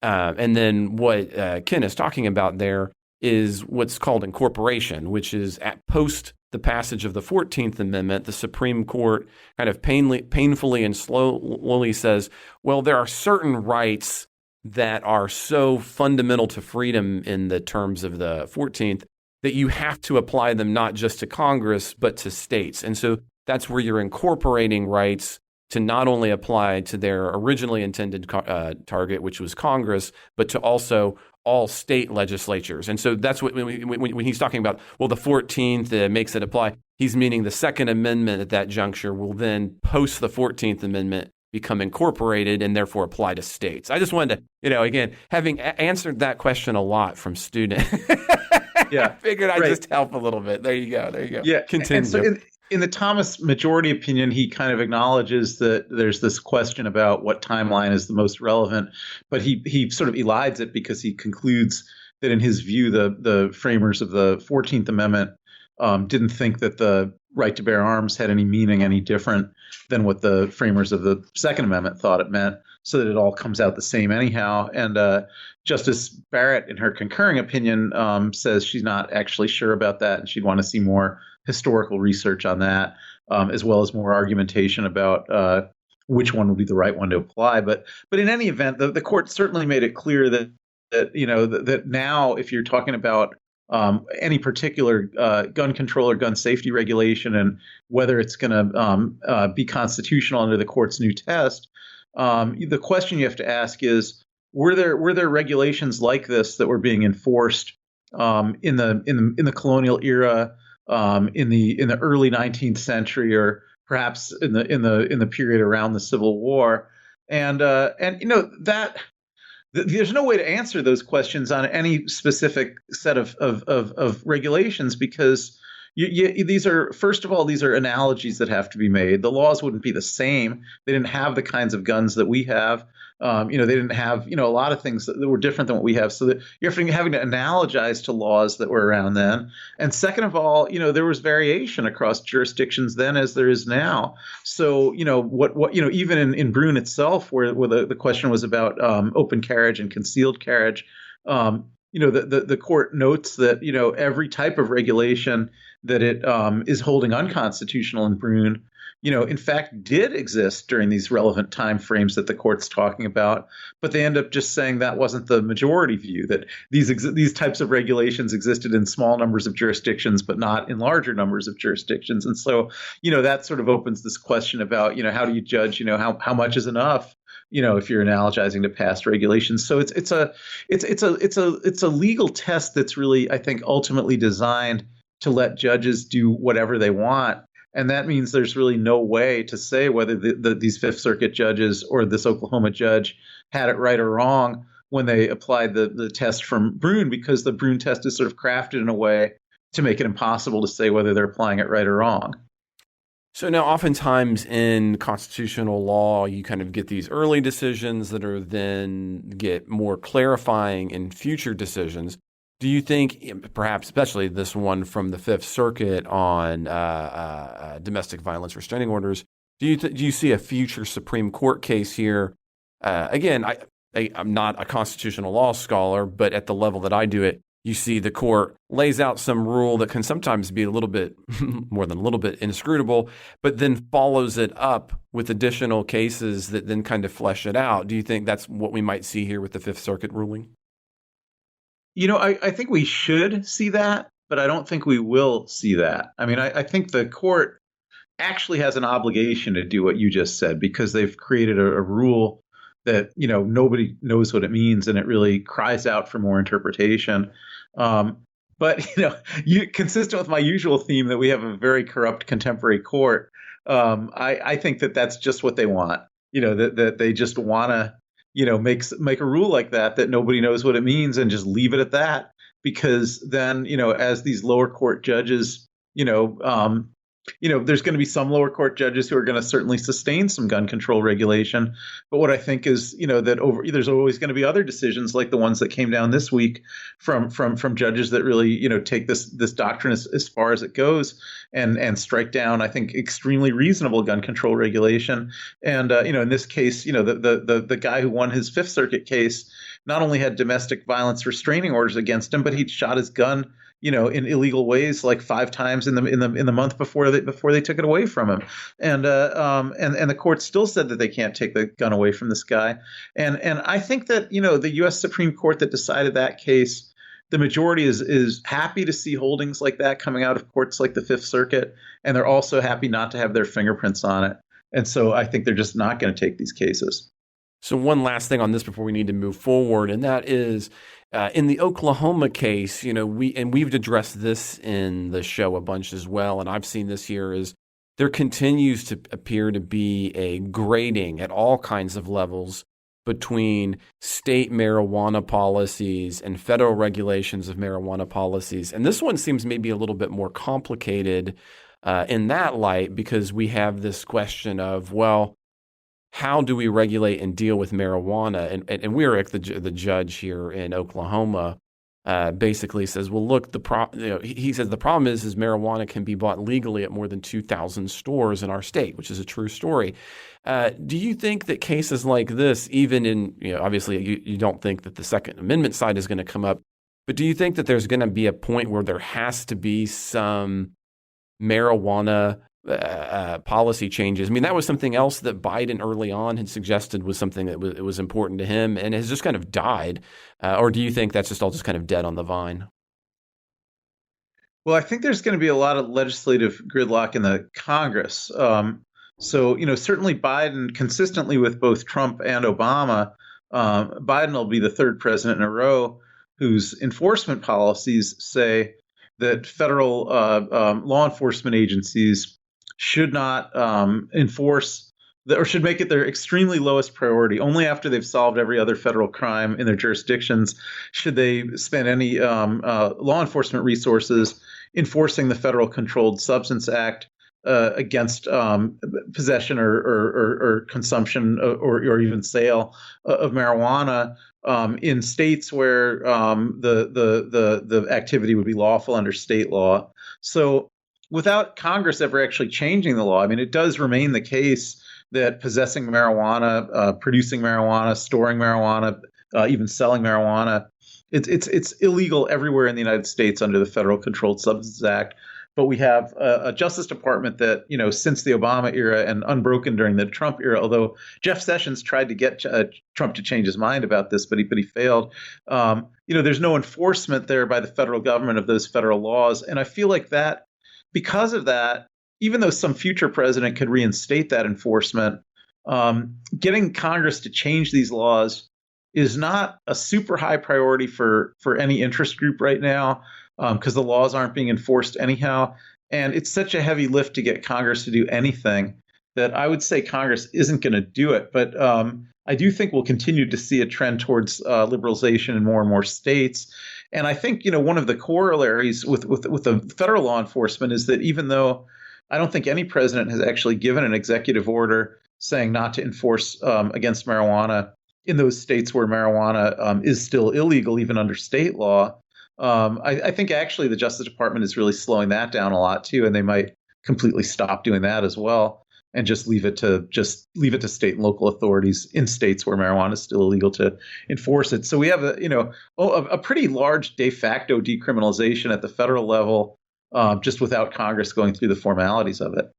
And then what Ken is talking about there is what's called incorporation, which is at post the passage of the 14th Amendment, the Supreme Court kind of painfully and slowly says, well, there are certain rights that are so fundamental to freedom in the terms of the 14th that you have to apply them not just to Congress, but to states. And so that's where you're incorporating rights to not only apply to their originally intended target, which was Congress, but to also all state legislatures. And so that's what when he's talking about, well, the 14th makes it apply, he's meaning the Second Amendment at that juncture will then, post the 14th Amendment, become incorporated and therefore apply to states. I just wanted to, again, having answered that question a lot from students, I figured I'd just help a little bit. There you go. Yeah. Continue. And so in the Thomas majority opinion, he kind of acknowledges that there's this question about what timeline is the most relevant, but he sort of elides it because he concludes that in his view, the framers of the 14th Amendment didn't think that the right to bear arms had any meaning any different than what the framers of the Second Amendment thought it meant, so that it all comes out the same anyhow. And Justice Barrett, in her concurring opinion, says she's not actually sure about that, and she'd want to see more historical research on that, as well as more argumentation about which one would be the right one to apply. But in any event, the court certainly made it clear that now, if you're talking about any particular gun control or gun safety regulation and whether it's going to be constitutional under the court's new test, the question you have to ask is, were there regulations like this that were being enforced in the colonial era, in the early 19th century, or perhaps in the period around the Civil War? And that there's no way to answer those questions on any specific set of regulations, because these are, first of all, these are analogies that have to be made. The laws wouldn't be the same. They didn't have the kinds of guns that we have. They didn't have, a lot of things that were different than what we have. So that you're having to analogize to laws that were around then. And second of all, there was variation across jurisdictions then as there is now. So, even in Bruen itself, where the question was about open carriage and concealed carriage, the court notes that, every type of regulation that it is holding unconstitutional in Bruen, in fact, did exist during these relevant time frames that the court's talking about. But they end up just saying that wasn't the majority view, that these types of regulations existed in small numbers of jurisdictions, but not in larger numbers of jurisdictions. And so, that sort of opens this question about, how do you judge, how much is enough? If you're analogizing to past regulations. So it's a legal test that's really, I think, ultimately designed to let judges do whatever they want. And that means there's really no way to say whether these Fifth Circuit judges or this Oklahoma judge had it right or wrong when they applied the test from Bruen, because the Bruen test is sort of crafted in a way to make it impossible to say whether they're applying it right or wrong. So now oftentimes in constitutional law, you kind of get these early decisions that are then get more clarifying in future decisions. Do you think, perhaps especially this one from the Fifth Circuit on domestic violence restraining orders, do you see a future Supreme Court case here? Again, I'm not a constitutional law scholar, but at the level that I do it, you see the court lays out some rule that can sometimes be a little bit more than a little bit inscrutable, but then follows it up with additional cases that then kind of flesh it out. Do you think that's what we might see here with the Fifth Circuit ruling? I think we should see that, but I don't think we will see that. I mean, I think the court actually has an obligation to do what you just said, because they've created a rule that, nobody knows what it means, and it really cries out for more interpretation. But, consistent with my usual theme that we have a very corrupt contemporary court, I think that that's just what they want, that they just want to, make a rule like that nobody knows what it means and just leave it at that. Because then, as these lower court judges, there's going to be some lower court judges who are going to certainly sustain some gun control regulation. But what I think is, that there's always going to be other decisions like the ones that came down this week from judges that really, take this doctrine as far as it goes and strike down, I think, extremely reasonable gun control regulation. And, in this case, the guy who won his Fifth Circuit case not only had domestic violence restraining orders against him, but he'd shot his gun in illegal ways like 5 times in the month before they took it away from him, and the court still said that they can't take the gun away from this guy, and I think that the U.S. Supreme Court that decided that case, the majority is happy to see holdings like that coming out of courts like the Fifth Circuit, and they're also happy not to have their fingerprints on it, and so I think they're just not going to take these cases. So one last thing on this before we need to move forward, and that is in the Oklahoma case, we've addressed this in the show a bunch as well, and I've seen this here, is there continues to appear to be a grading at all kinds of levels between state marijuana policies and federal regulations of marijuana policies. And this one seems maybe a little bit more complicated in that light, because we have this question of, well, how do we regulate and deal with marijuana? And Weirick, the judge here in Oklahoma, basically says, well, look, he says the problem is marijuana can be bought legally at more than 2,000 stores in our state, which is a true story. Do you think that cases like this, even in, obviously you don't think that the Second Amendment side is going to come up, but do you think that there's going to be a point where there has to be some marijuana policy changes? I mean, that was something else that Biden early on had suggested was something that was important to him and has just kind of died. Or do you think that's just all just kind of dead on the vine? Well, I think there's going to be a lot of legislative gridlock in the Congress. So, certainly Biden, consistently with both Trump and Obama, Biden will be the third president in a row whose enforcement policies say that federal law enforcement agencies should not enforce or should make it their extremely lowest priority. Only after they've solved every other federal crime in their jurisdictions should they spend any law enforcement resources enforcing the Federal Controlled Substance Act against possession or consumption or even sale of marijuana in states where the activity would be lawful under state law. So without Congress ever actually changing the law, I mean, it does remain the case that possessing marijuana, producing marijuana, storing marijuana, even selling marijuana, it's illegal everywhere in the United States under the Federal Controlled Substances Act. But we have a Justice Department that, since the Obama era and unbroken during the Trump era, although Jeff Sessions tried to get Trump to change his mind about this, but he failed. There's no enforcement there by the federal government of those federal laws. And I feel like that, because of that, even though some future president could reinstate that enforcement, getting Congress to change these laws is not a super high priority for any interest group right now, because the laws aren't being enforced anyhow. And it's such a heavy lift to get Congress to do anything that I would say Congress isn't going to do it. But I do think we'll continue to see a trend towards liberalization in more and more states. And I think, one of the corollaries with the federal law enforcement is that even though I don't think any president has actually given an executive order saying not to enforce against marijuana in those states where marijuana is still illegal, even under state law, I think actually the Justice Department is really slowing that down a lot too, and they might completely stop doing that as well and just leave it to state and local authorities in states where marijuana is still illegal to enforce it. So we have a pretty large de facto decriminalization at the federal level, just without Congress going through the formalities of it.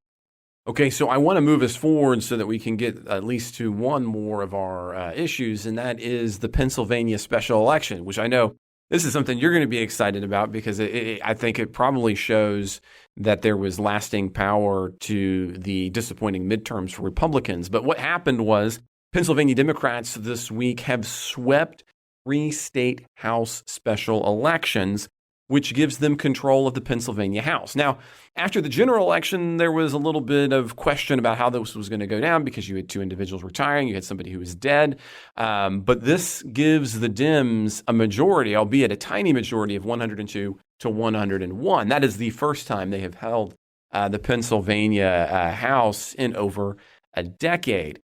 Okay, so I want to move us forward so that we can get at least to one more of our issues, and that is the Pennsylvania special election, which I know this is something you're going to be excited about because I think it probably shows that there was lasting power to the disappointing midterms for Republicans. But what happened was Pennsylvania Democrats this week have swept 3 state House special elections, which gives them control of the Pennsylvania House. Now, after the general election, there was a little bit of question about how this was going to go down because you had 2 individuals retiring, you had somebody who was dead. But this gives the Dems a majority, albeit a tiny majority of 102 to 101. That is the first time they have held the Pennsylvania House in over a decade.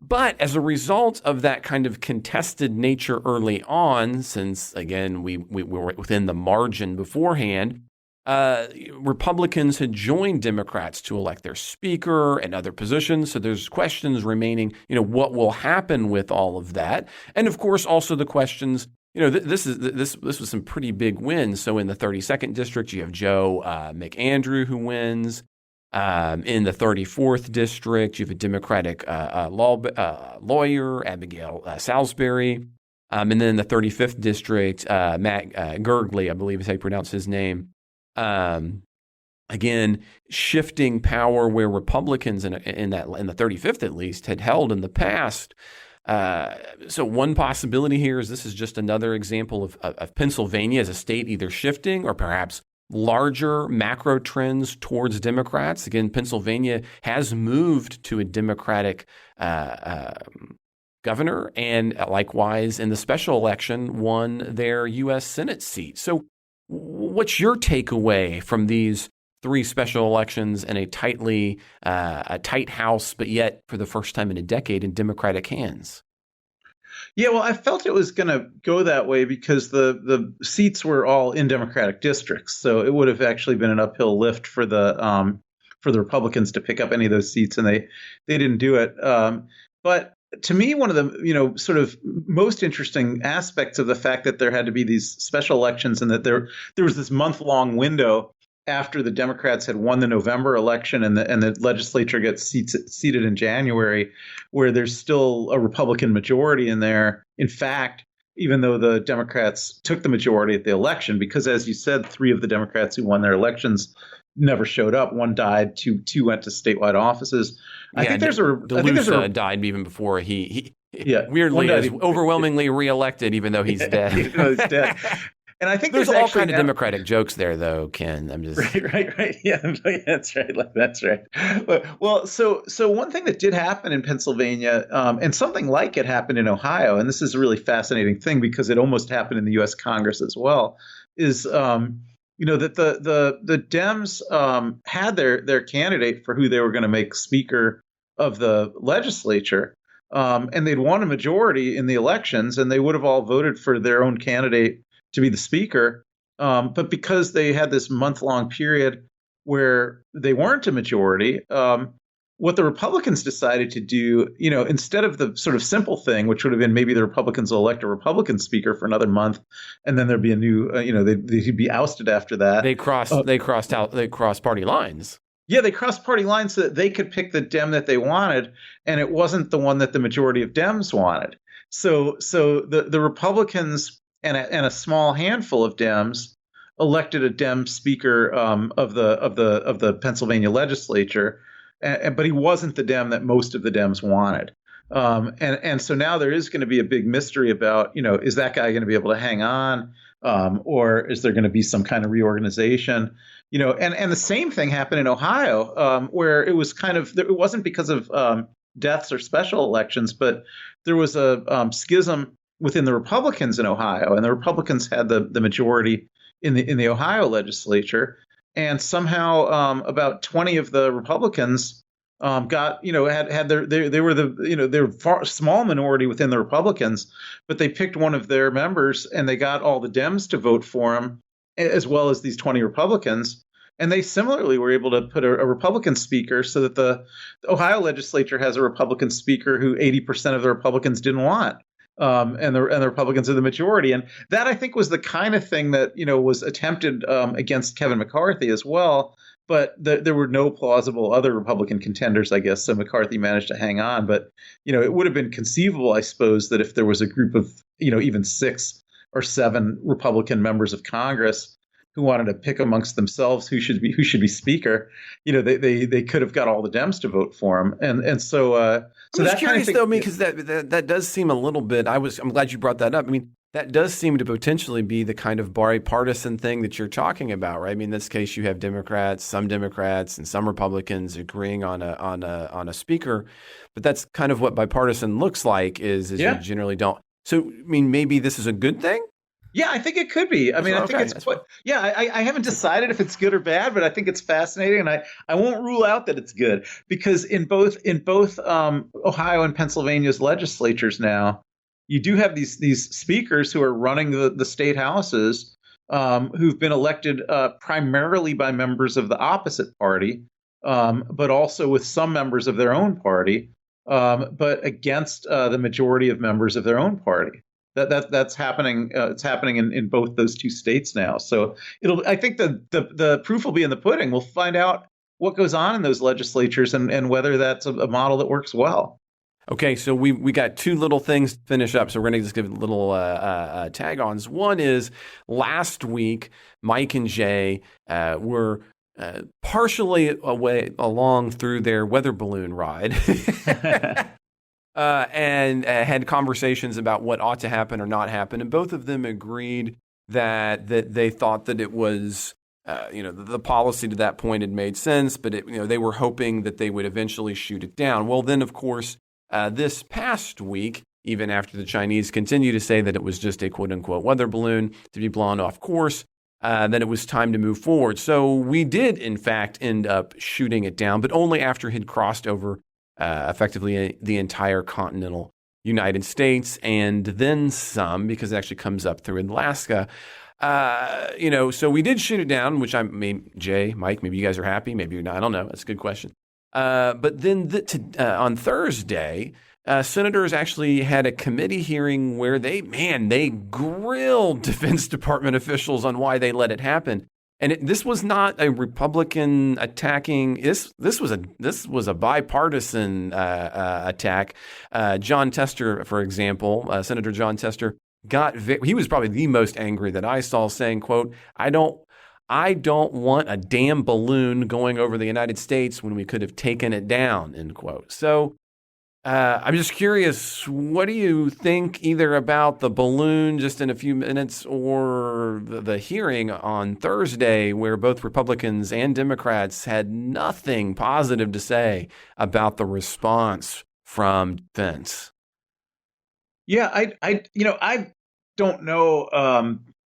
But as a result of that kind of contested nature early on, since, again, we were within the margin beforehand, Republicans had joined Democrats to elect their speaker and other positions. So there's questions remaining, what will happen with all of that? And of course, also the questions, this was some pretty big wins. So in the 32nd district, you have Joe McAndrew who wins. In the 34th district, you have a Democratic lawyer, Abigail Salisbury. And then in the 35th district, Matt Gergely, I believe is how you pronounce his name. Again, shifting power where Republicans in the 35th at least had held in the past. So one possibility here is this is just another example of Pennsylvania as a state either shifting or perhaps larger macro trends towards Democrats. Again, Pennsylvania has moved to a Democratic governor and likewise in the special election won their U.S. Senate seat. So what's your takeaway from these 3 special elections and a tight House, but yet for the first time in a decade in Democratic hands? Yeah, well, I felt it was going to go that way because the seats were all in Democratic districts, so it would have actually been an uphill lift for the Republicans to pick up any of those seats, and they didn't do it. But to me, one of the sort of most interesting aspects of the fact that there had to be these special elections and that there was this month-long window after the Democrats had won the November election and the legislature gets seated in January, where there's still a Republican majority in there. In fact, even though the Democrats took the majority at the election, because as you said, 3 of the Democrats who won their elections never showed up. 1 died, two went to statewide offices. I think there's died even before he yeah, weirdly is overwhelmingly reelected, even though he's dead. Even though he's dead. And I think There's there's all actually kind of Democratic jokes there, though, Ken. I'm just right. Yeah, that's right. That's right. Well, so one thing that did happen in Pennsylvania, and something like it happened in Ohio, and this is a really fascinating thing because it almost happened in the U.S. Congress as well, is that the Dems had their candidate for who they were going to make Speaker of the legislature, and they'd won a majority in the elections, and they would have all voted for their own candidate to be the Speaker. But because they had this month-long period where they weren't a majority, what the Republicans decided to do, instead of the sort of simple thing, which would have been maybe the Republicans will elect a Republican speaker for another month, and then there'd be a new, they'd be ousted after that. they crossed party lines. Yeah, they crossed party lines so that they could pick the Dem that they wanted, and it wasn't the one that the majority of Dems wanted. So the Republicans and a small handful of Dems elected a Dem speaker of the Pennsylvania legislature, but he wasn't the Dem that most of the Dems wanted. And so now there is going to be a big mystery about, is that guy going to be able to hang on, or is there going to be some kind of reorganization? And the same thing happened in Ohio, where it was it wasn't because of deaths or special elections, but there was a schism within the Republicans in Ohio, and the Republicans had the majority in the Ohio legislature, and somehow about 20 of the Republicans got had they were they were far small minority within the Republicans, but they picked one of their members and they got all the Dems to vote for him, as well as these 20 Republicans. And they similarly were able to put a Republican speaker so that the Ohio legislature has a Republican speaker who 80% of the Republicans didn't want. And the Republicans are the majority. And that, I think, was the kind of thing that, was attempted against Kevin McCarthy as well. But there were no plausible other Republican contenders, I guess. So McCarthy managed to hang on. But, it would have been conceivable, I suppose, that if there was a group of, even 6 or 7 Republican members of Congress who wanted to pick amongst themselves who should be speaker, they could have got all the Dems to vote for him. And so I'm just that curious, kind of thing, though, because that does seem a little bit. I'm glad you brought that up. I mean, that does seem to potentially be the kind of bipartisan thing that you're talking about, right? I mean, in this case, you have some Democrats, and some Republicans agreeing on a speaker, but that's kind of what bipartisan looks like. Is you generally don't. So, I mean, maybe this is a good thing. Yeah, I think it could be. I mean, I think it's I haven't decided if it's good or bad, but I think it's fascinating, and I won't rule out that it's good, because in both Ohio and Pennsylvania's legislatures now, you do have these speakers who are running the state houses, who've been elected primarily by members of the opposite party, but also with some members of their own party, but against the majority of members of their own party. That's happening. It's happening in both those two states now. So I think the proof will be in the pudding. We'll find out what goes on in those legislatures and whether that's a model that works well. Okay, so we got 2 little things to finish up. So we're going to just give little tag-ons. One is last week, Mike and Jay were partially along through their weather balloon ride. And had conversations about what ought to happen or not happen, and both of them agreed that they thought that it was, the policy to that point had made sense, but they were hoping that they would eventually shoot it down. Well, then, of course, this past week, even after the Chinese continue to say that it was just a quote-unquote weather balloon to be blown off course, then it was time to move forward. So we did, in fact, end up shooting it down, but only after it had crossed over effectively the entire continental United States, and then some, because it actually comes up through Alaska. So we did shoot it down, which Jay, Mike, maybe you guys are happy, maybe you're not. I don't know. That's a good question. But then on Thursday, senators actually had a committee hearing where they grilled Defense Department officials on why they let it happen. And this was not a Republican attacking. This was a bipartisan attack. John Tester, for example, Senator John Tester, he was probably the most angry that I saw, saying, "quote I don't want a damn balloon going over the United States when we could have taken it down," end quote. So I'm just curious, what do you think either about the balloon just in a few minutes or the hearing on Thursday where both Republicans and Democrats had nothing positive to say about the response from defense? Yeah, I don't know,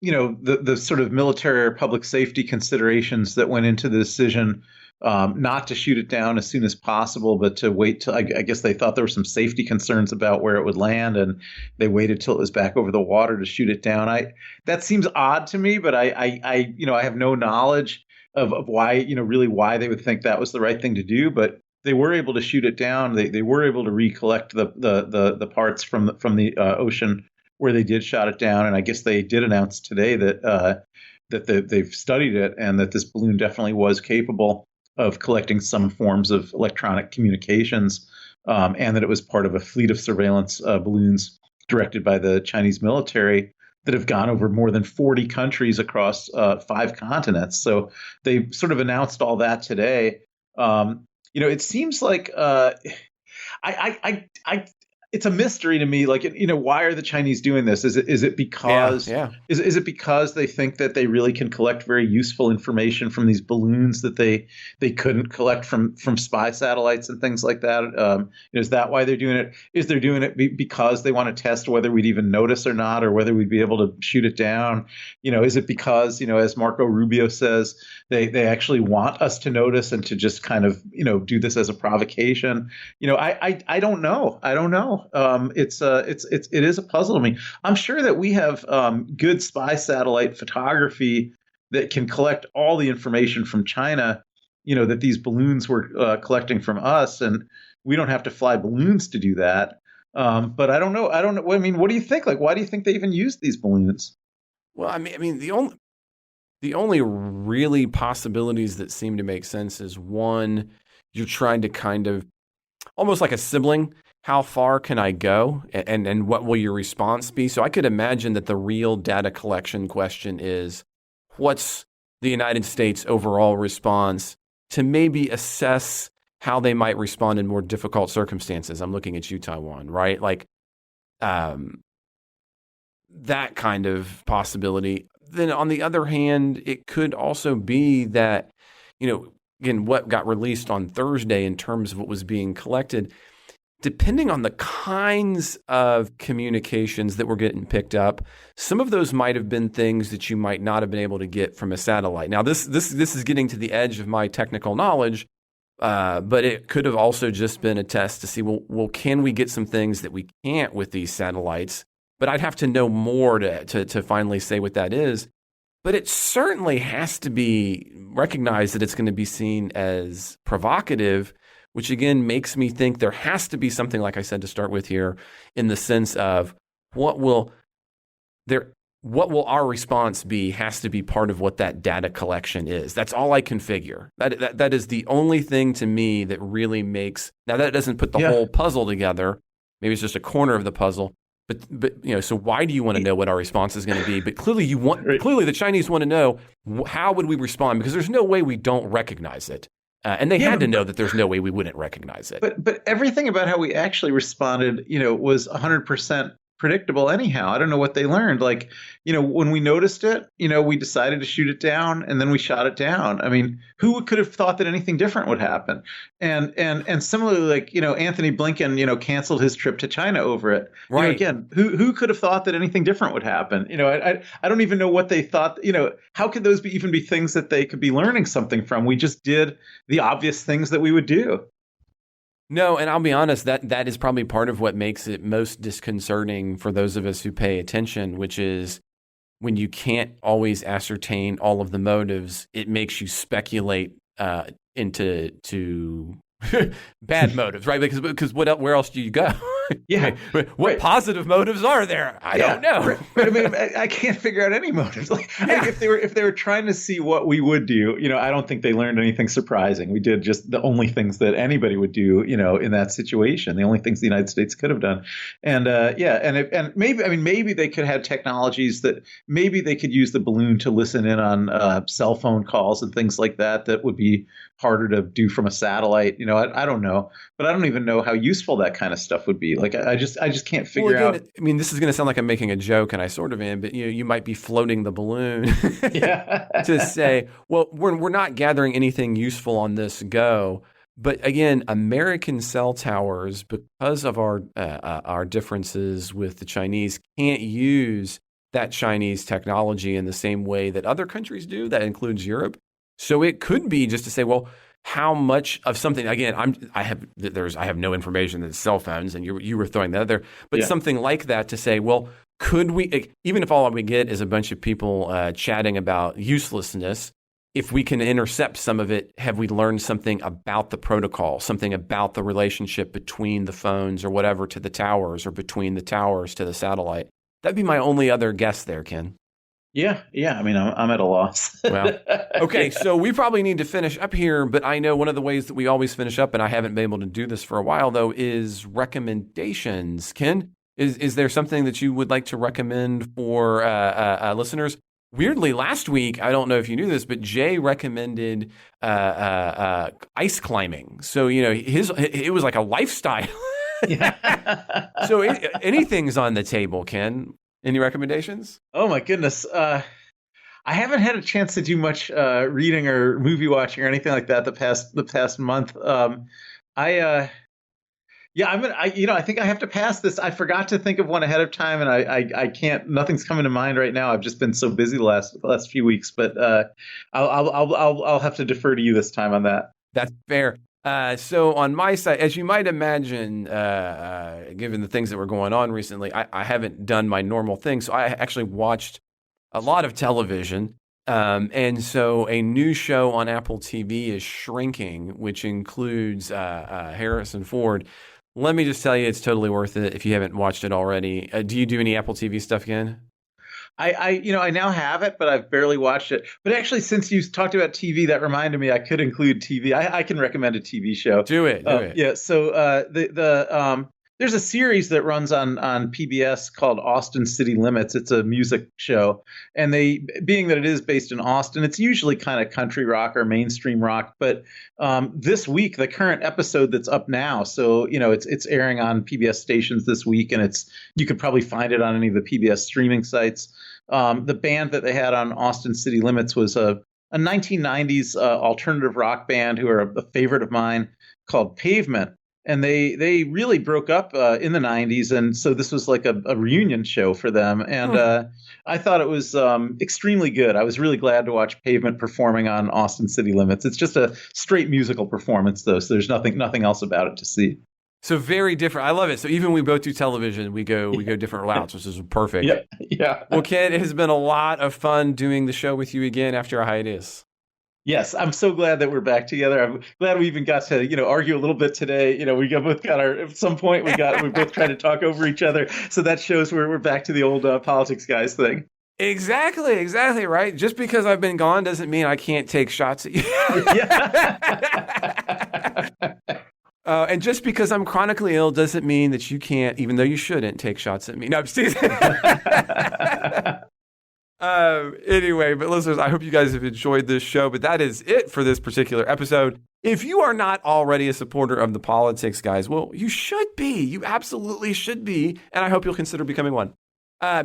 the sort of military or public safety considerations that went into the decision not to shoot it down as soon as possible, but to wait till I guess they thought there were some safety concerns about where it would land, and they waited till it was back over the water to shoot it down. That seems odd to me, but I have no knowledge of why, really why they would think that was the right thing to do, but they were able to shoot it down. They were able to recollect the parts from the ocean where they did shot it down, and I guess they did announce today that they've studied it and that this balloon definitely was capable of collecting some forms of electronic communications, and that it was part of a fleet of surveillance balloons directed by the Chinese military that have gone over more than 40 countries across 5 continents. So they sort of announced all that today. It seems like I it's a mystery to me. Like, why are the Chinese doing this? Is it because Yeah. is it because they think that they really can collect very useful information from these balloons that they couldn't collect from spy satellites and things like that? Is that why they're doing it? Is they're doing it because they want to test whether we'd even notice or not, or whether we'd be able to shoot it down? Is it because, as Marco Rubio says, they actually want us to notice and to just kind of, do this as a provocation? I don't know. I don't know. It is a puzzle to me. I'm sure that we have good spy satellite photography that can collect all the information from China, that these balloons were collecting from us, and we don't have to fly balloons to do that. But I don't know. I don't know. I mean, what do you think? Like, why do you think they even use these balloons? Well, I mean, the only really possibilities that seem to make sense is one, you're trying to kind of almost like a sibling. How far can I go, and what will your response be? So I could imagine that the real data collection question is, what's the United States' overall response to maybe assess how they might respond in more difficult circumstances? I'm looking at you, Taiwan, right? Like that kind of possibility. Then on the other hand, it could also be that, again, what got released on Thursday in terms of what was being collected, depending on the kinds of communications that were getting picked up, some of those might have been things that you might not have been able to get from a satellite. Now, this is getting to the edge of my technical knowledge, but it could have also just been a test to see, well, can we get some things that we can't with these satellites? But I'd have to know more to finally say what that is. But it certainly has to be recognized that it's going to be seen as provocative, which again makes me think there has to be something, like I said to start with here, in the sense of what will our response be has to be part of what that data collection is. That's all I can figure. That is the only thing to me that really makes, now that doesn't put the whole puzzle together. Maybe it's just a corner of the puzzle. But so why do you want to know what our response is going to be? But clearly clearly the Chinese want to know, how would we respond? Because there's no way we don't recognize it. And they had to know that there's no way we wouldn't recognize it. But everything about how we actually responded, was 100% predictable anyhow. I don't know what they learned. Like, when we noticed it, we decided to shoot it down, and then we shot it down. I mean, who could have thought that anything different would happen? And similarly, like, Anthony Blinken, canceled his trip to China over it. Right. Again, who could have thought that anything different would happen? I don't even know what they thought. How could those even be things that they could be learning something from? We just did the obvious things that we would do. No, and I'll be honest, that is probably part of what makes it most disconcerting for those of us who pay attention, which is when you can't always ascertain all of the motives, it makes you speculate into bad motives, right? Because where else do you go? Yeah. What Right. positive motives are there? I don't know. Right. I mean, I can't figure out any motives. Like, if they were trying to see what we would do, I don't think they learned anything surprising. We did just the only things that anybody would do, in that situation. The only things the United States could have done. And and maybe they could have technologies that maybe they could use the balloon to listen in on cell phone calls and things like that. That would be harder to do from a satellite. I don't know, but I don't even know how useful that kind of stuff would be. Like, I just can't figure out. I mean, this is going to sound like I'm making a joke, and I sort of am, but you might be floating the balloon to say, well, we're not gathering anything useful on this go. But again, American cell towers, because of our differences with the Chinese, can't use that Chinese technology in the same way that other countries do. That includes Europe. So it could be just to say, well, how much of something? Again, I have no information that it's cell phones, and you were throwing that out there, but something like that to say, well, could we, even if all we get is a bunch of people chatting about uselessness, if we can intercept some of it, have we learned something about the protocol, something about the relationship between the phones or whatever to the towers, or between the towers to the satellite? That'd be my only other guess there, Ken. Yeah. I mean, I'm at a loss. Well, okay, so we probably need to finish up here, but I know one of the ways that we always finish up, and I haven't been able to do this for a while, though, is recommendations. Ken, is there something that you would like to recommend for listeners? Weirdly, last week, I don't know if you knew this, but Jay recommended ice climbing. So, it was like a lifestyle. So anything's on the table, Ken. Any recommendations? Oh my goodness. I haven't had a chance to do much reading or movie watching or anything like that the past month. I think I have to pass this. I forgot to think of one ahead of time, and I can't. Nothing's coming to mind right now. I've just been so busy the last few weeks. But I'll have to defer to you this time on that. That's fair. So on my side, as you might imagine, given the things that were going on recently, I haven't done my normal thing. So I actually watched a lot of television. And so a new show on Apple TV is Shrinking, which includes Harrison Ford. Let me just tell you, it's totally worth it if you haven't watched it already. Do you do any Apple TV stuff again? I now have it, but I've barely watched it. But actually, since you talked about TV, that reminded me I could include TV. I can recommend a TV show. Do it. Yeah. So there's a series that runs on PBS called Austin City Limits. It's a music show, and being that it is based in Austin, it's usually kind of country rock or mainstream rock. But this week, the current episode that's up now, so it's airing on PBS stations this week, and you could probably find it on any of the PBS streaming sites. The band that they had on Austin City Limits was a 1990s alternative rock band who are a favorite of mine called Pavement. And they really broke up in the 90s. And so this was like a reunion show for them. And I thought it was extremely good. I was really glad to watch Pavement performing on Austin City Limits. It's just a straight musical performance, though. So there's nothing else about it to see. So very different. I love it. So even when we both do television, we go different routes, which is perfect. Yeah. Well, Ken, it has been a lot of fun doing the show with you again after a hiatus. Yes, I'm so glad that we're back together. I'm glad we even got to, argue a little bit today. We both got at some point we both tried to talk over each other. So that shows we're back to the old politics guys thing. Exactly, right. Just because I've been gone doesn't mean I can't take shots at you. And just because I'm chronically ill doesn't mean that you can't, even though you shouldn't, take shots at me. No, I'm just teasing. Anyway, but listeners, I hope you guys have enjoyed this show, but that is it for this particular episode. If you are not already a supporter of the politics guys, well, you should be. You absolutely should be. And I hope you'll consider becoming one.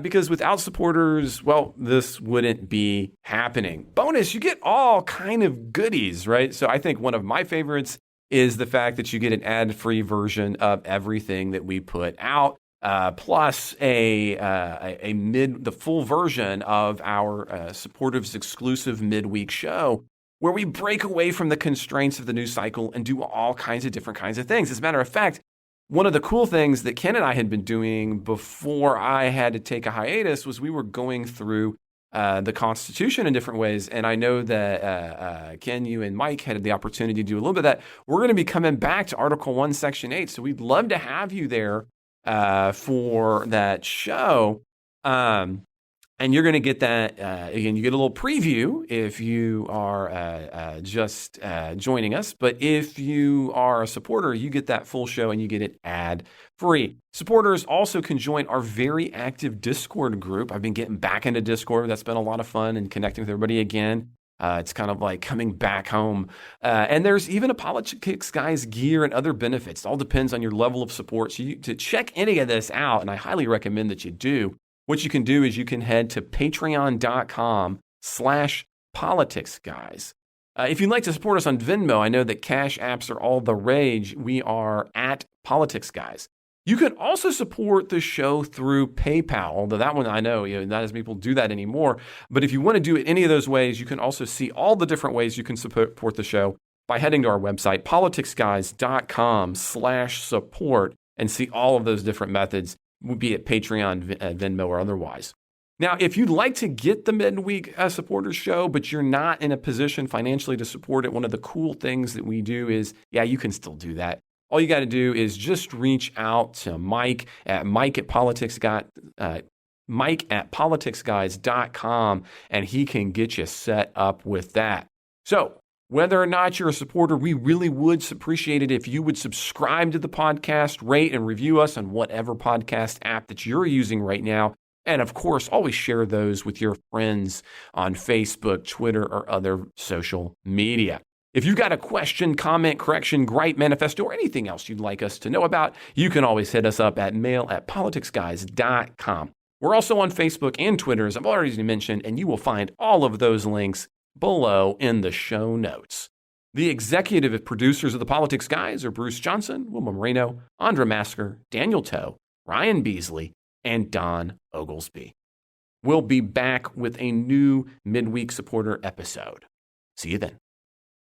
Because without supporters, well, this wouldn't be happening. Bonus, you get all kind of goodies, right? So I think one of my favorites is the fact that you get an ad-free version of everything that we put out. Plus the full version of our Supportives exclusive midweek show, where we break away from the constraints of the news cycle and do all kinds of different kinds of things. As a matter of fact, one of the cool things that Ken and I had been doing before I had to take a hiatus was we were going through the Constitution in different ways. And I know that Ken, you and Mike had the opportunity to do a little bit of that. We're going to be coming back to Article 1, Section 8. So we'd love to have you there for that show. And you're going to get that, again, you get a little preview if you are just joining us. But if you are a supporter, you get that full show and you get it ad-free. Supporters also can join our very active Discord group. I've been getting back into Discord. That's been a lot of fun and connecting with everybody again. It's kind of like coming back home. And there's even a Politics Guys gear and other benefits. It all depends on your level of support. So to check any of this out, and I highly recommend that you do, what you can do is you can head to patreon.com/politicsguys. If you'd like to support us on Venmo, I know that cash apps are all the rage. We are at Politics Guys. You can also support the show through PayPal, although that one I know, not as many people do that anymore. But if you want to do it any of those ways, you can also see all the different ways you can support the show by heading to our website, politicsguys.com/support, and see all of those different methods, be it Patreon, Venmo, or otherwise. Now, if you'd like to get the midweek supporters show, but you're not in a position financially to support it, one of the cool things that we do is, you can still do that. All you got to do is just reach out to Mike at politicsguys.com, and he can get you set up with that. So whether or not you're a supporter, we really would appreciate it if you would subscribe to the podcast, rate and review us on whatever podcast app that you're using right now. And of course, always share those with your friends on Facebook, Twitter, or other social media. If you've got a question, comment, correction, gripe, manifesto, or anything else you'd like us to know about, you can always hit us up at mail@politicsguys.com. We're also on Facebook and Twitter, as I've already mentioned, and you will find all of those links below in the show notes. The executive producers of the Politics Guys are Bruce Johnson, Wilma Moreno, Andra Masker, Daniel Toe, Ryan Beasley, and Don Oglesby. We'll be back with a new midweek supporter episode. See you then.